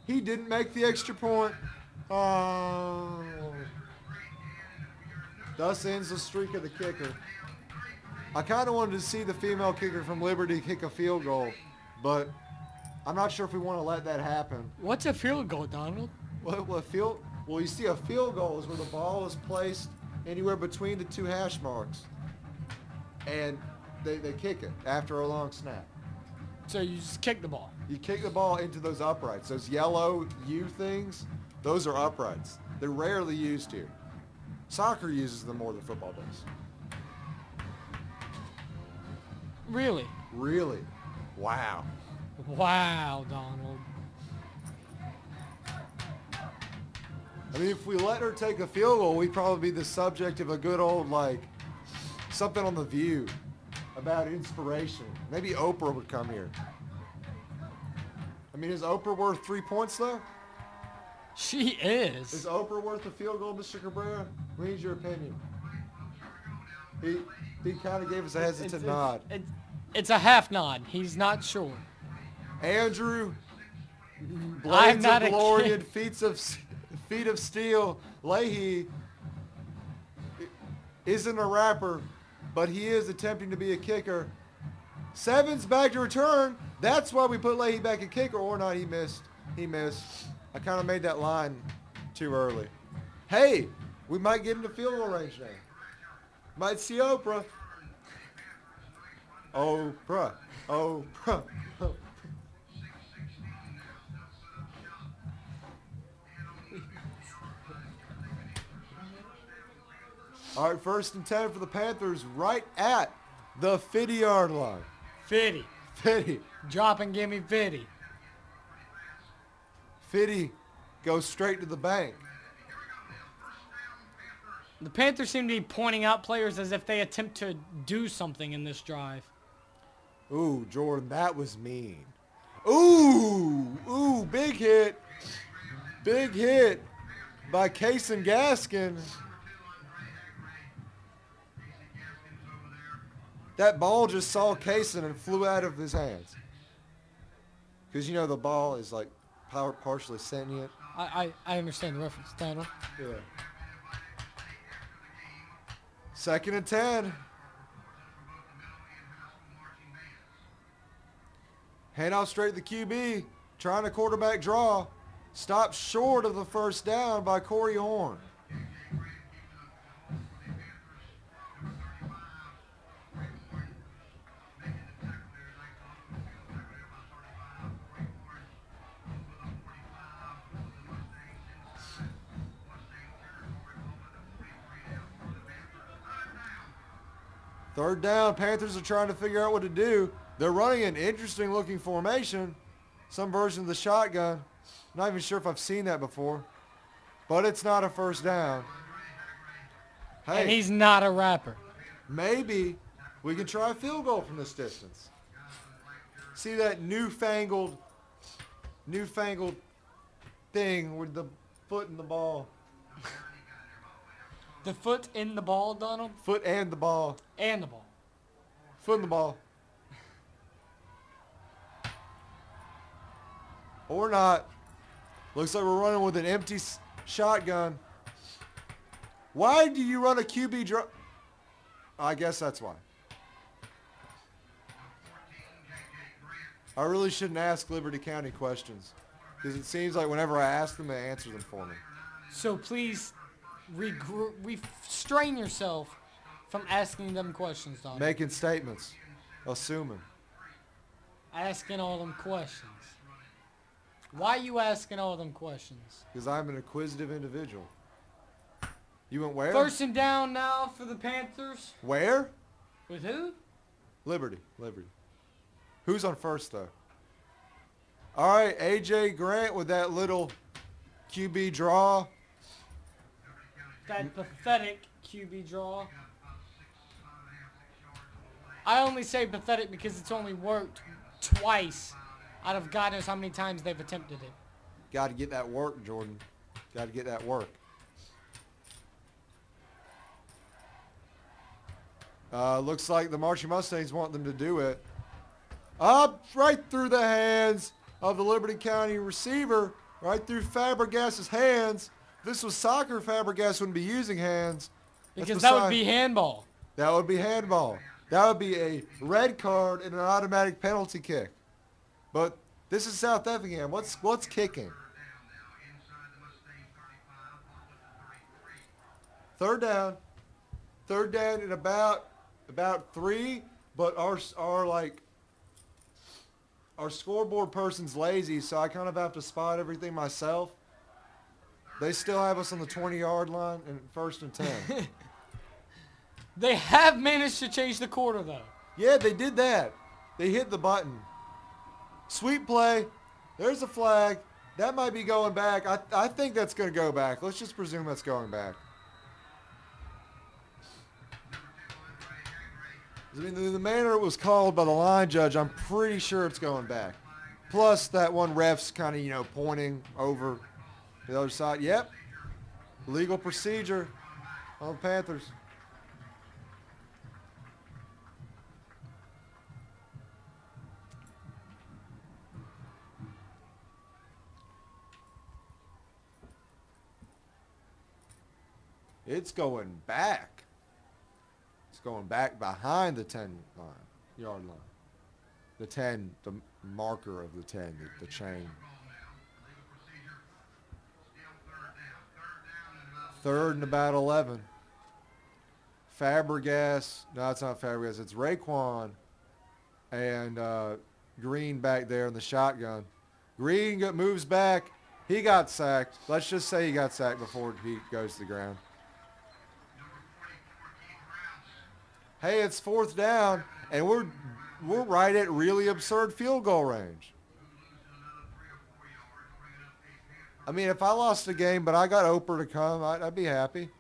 he didn't make the extra point. Oh. Thus ends the streak of the kicker. I kind of wanted to see the female kicker from Liberty kick a field goal, but I'm not sure if we want to let that happen. What's a field goal, Donald? Well, you see a field goal is where the ball is placed anywhere between the two hash marks, and they kick it after a long snap. So you just kick the ball. You kick the ball into those uprights. Those yellow U things, those are uprights. They're rarely used here. Soccer uses them more than football does. Really? Really? Wow. Wow, Donald. I mean, if we let her take a field goal, we'd probably be the subject of a good old, something on The View about inspiration. Maybe Oprah would come here. I mean, is Oprah worth 3 points, though? She is. Is Oprah worth a field goal, Mr. Cabrera? We need your opinion. He kind of gave us a hesitant nod. It's a half nod. He's not sure. Andrew, I'm Blades not of a Glory kid. and Feet of Steel, Leahy isn't a rapper, but he is attempting to be a kicker. Seven's back to return. That's why we put Leahy back at kicker, or not. He missed. I kind of made that line too early. Hey, we might get into field goal range now. Might see Oprah. Oprah. All right, 1st and 10 for the Panthers, right at the 50-yard line. 50. 50. Drop and give me 50. 50 goes straight to the bank. The Panthers seem to be pointing out players as if they attempt to do something in this drive. Ooh, Jordan, that was mean. Ooh, big hit. Big hit by Kaysen Gaskin. That ball just saw Kaysen and flew out of his hands. Because, the ball is partially sentient. I understand the reference, Donald. Yeah. 2nd and 10. Hand off straight to the QB. Trying a quarterback draw. Stopped short of the first down by Corey Horn. Third down, Panthers are trying to figure out what to do. They're running an interesting looking formation, some version of the shotgun. Not even sure if I've seen that before, but it's not a first down. Hey, And he's not a rapper. maybe we can try a field goal from this distance. See that newfangled thing with the foot in the ball. The foot in the ball, Donald? Foot and the ball. And the ball. Foot in the ball. Or not. Looks like we're running with an empty shotgun. Why do you run a QB draw? I guess that's why. I really shouldn't ask Liberty County questions, because it seems like whenever I ask them, they answer them for me. So please restrain yourself from asking them questions, Donald. Making statements. Assuming. Asking all them questions. Why you asking all them questions? Because I'm an inquisitive individual. You went where? 1st and down now for the Panthers. Where? With who? Liberty. Who's on first, though? All right, A.J. Grant with that little QB draw. That pathetic QB draw. I only say pathetic because it's only worked twice out of God knows how many times they've attempted it. Got to get that work, Jordan. Got to get that work. Looks like the Marching Mustangs want them to do it. Up right through the hands of the Liberty County receiver, right through Fabregas's hands. this was soccer, Fabregas wouldn't be using hands. That's Because that would beside- be handball. That would be handball. That would be a red card and an automatic penalty kick. But this is South Effingham. What's kicking? Third down. Third down in about 3. But our scoreboard person's lazy, so I kind of have to spot everything myself. They still have us on the 20-yard line and 1st and 10. They have managed to change the quarter, though. Yeah, they did that. They hit the button. Sweet play. There's a flag. That might be going back. I think that's going to go back. Let's just presume that's going back. I mean, the manner it was called by the line judge, I'm pretty sure it's going back. Plus, that one ref's kind of, pointing over the other side. Yep. Legal procedure on the Panthers. It's going back. It's going back behind the 10-yard line. The 10, the marker of the 10, the chain. Third and about 11. Fabregas. No, it's not Fabregas. It's Raekwon and Green back there in the shotgun. Green moves back. He got sacked. Let's just say he got sacked before he goes to the ground. Hey, it's 4th down, and we're right at really absurd field goal range. I mean, if I lost the game, but I got Oprah to come, I'd be happy.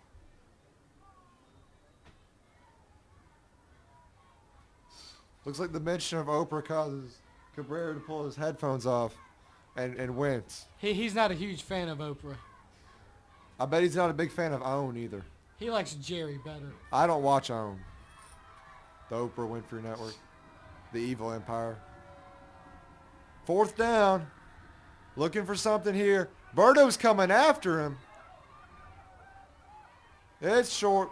Looks like the mention of Oprah causes Cabrera to pull his headphones off and wince. He's not a huge fan of Oprah. I bet he's not a big fan of OWN either. He likes Jerry better. I don't watch OWN. The Oprah Winfrey Network. The evil empire. 4th down. Looking for something here. Berto's coming after him. It's short.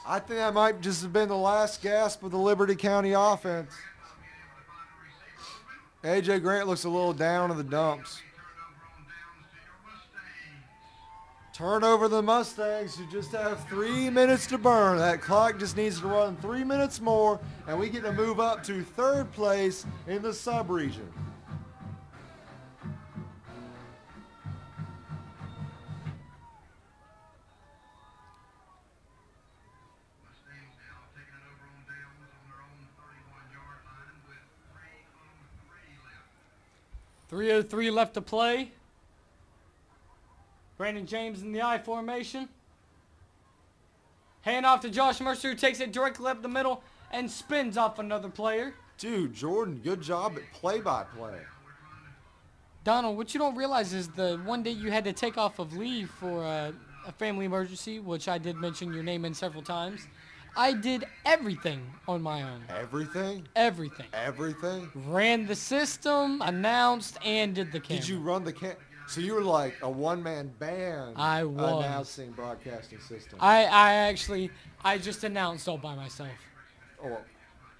I think that might just have been the last gasp of the Liberty County offense. A.J. Grant looks a little down in the dumps. Turnover the Mustangs, who just have 3 minutes to burn. That clock just needs to run 3 minutes more, and we get to move up to 3rd place in the sub-region. Mustangs now taking it over on downs on their own 31-yard line with 3:03 left. 3:03 left to play. Brandon James in the I formation. Hand off to Josh Mercer, who takes it directly up the middle and spins off another player. Dude, Jordan, good job at play-by-play. Donald, what you don't realize is the one day you had to take off of leave for a family emergency, which I did mention your name in several times. I did everything on my own. Everything? Everything. Everything? Ran the system, announced, and did the camera. Did you run the So you were like a one-man band I was. announcing broadcasting system. I just announced all by myself. Oh,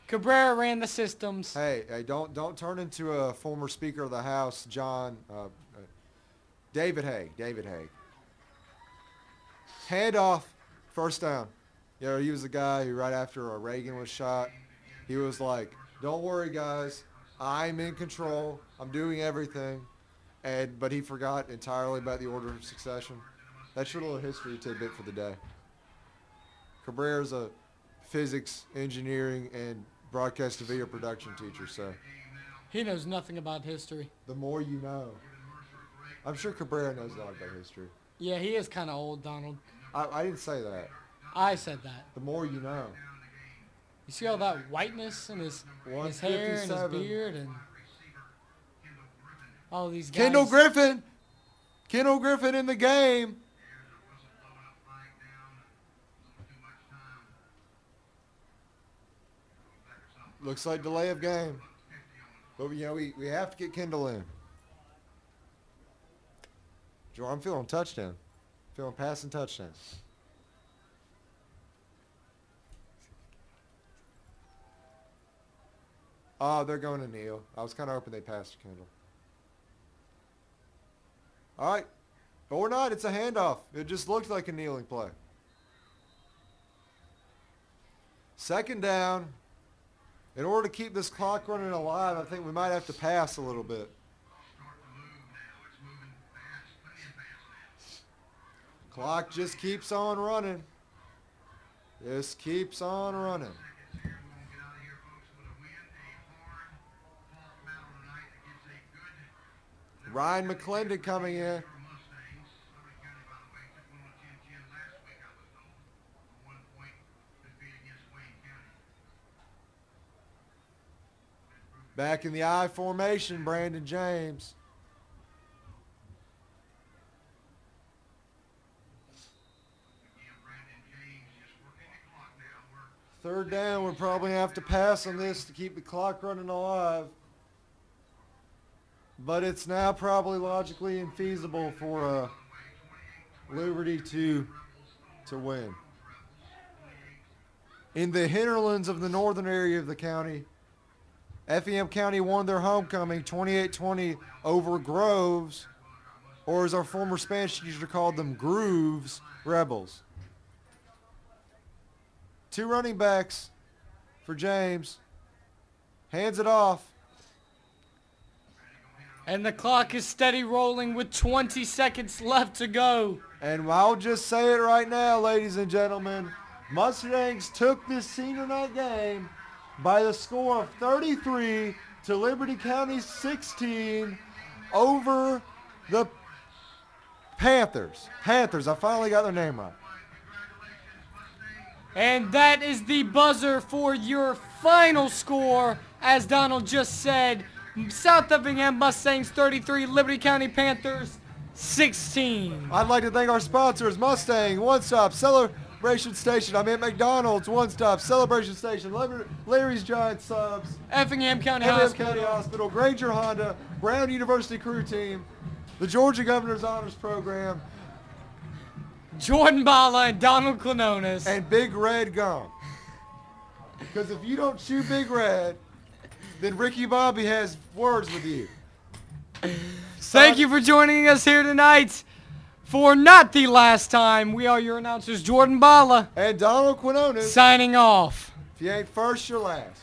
Cabrera ran the systems. hey, don't turn into a former Speaker of the House, David Haig. Handoff, 1st down. He was the guy who right after Reagan was shot, he was like, don't worry, guys. I'm in control. I'm doing everything. But he forgot entirely about the order of succession. That's your little history tidbit for the day. Cabrera's a physics, engineering, and broadcast to video production teacher, so He knows nothing about history. the more you know. I'm sure Cabrera knows a lot about history. Yeah, he is kind of old, Donald. I didn't say that. I said that. The more you know. You see all that whiteness in his hair and his 157. beard and all these guys. Kendall Griffin in the game. Looks like delay of game. But we have to get Kendall in. I'm feeling touchdown. Feeling passing touchdown. Oh, they're going to kneel. I was kind of hoping they passed to Kendall. All right. Or not. It's a handoff. It just looked like a kneeling play. Second down. In order to keep this clock running alive, I think we might have to pass a little bit. Clock just keeps on running. Just keeps on running. Ryan McClendon coming in. Back in the I formation, Brandon James. Third down, we'll probably have to pass on this to keep the clock running alive. But it's now probably logically infeasible for Liberty to win. In the hinterlands of the northern area of the county, Effingham County won their homecoming 28-20 over Groves, or as our former Spanish teacher called them, Grooves Rebels. 2 running backs for James. Hands it off. And the clock is steady rolling with 20 seconds left to go. And I'll just say it right now, ladies and gentlemen. Mustangs took this senior night game by the score of 33 to Liberty County 16 over the Panthers. Panthers, I finally got their name right. And that is the buzzer for your final score. As Donald just said, South Effingham Mustangs 33, Liberty County Panthers 16. I'd like to thank our sponsors, Mustang, One Stop, Celebration Station. I'm at McDonald's, One Stop, Celebration Station, Larry's Giant Subs, Effingham County Effingham Hospital. County Hospital, Granger Honda, Brown University Crew Team, the Georgia Governor's Honors Program, Jordan Bala and Donald Quinones. and Big Red Gum. Because if you don't chew Big Red, then Ricky Bobby has words with you. Thank you for joining us here tonight for not the last time. We are your announcers, Jordan Bala, And Donald Quinones, signing off. if you ain't first, you're last.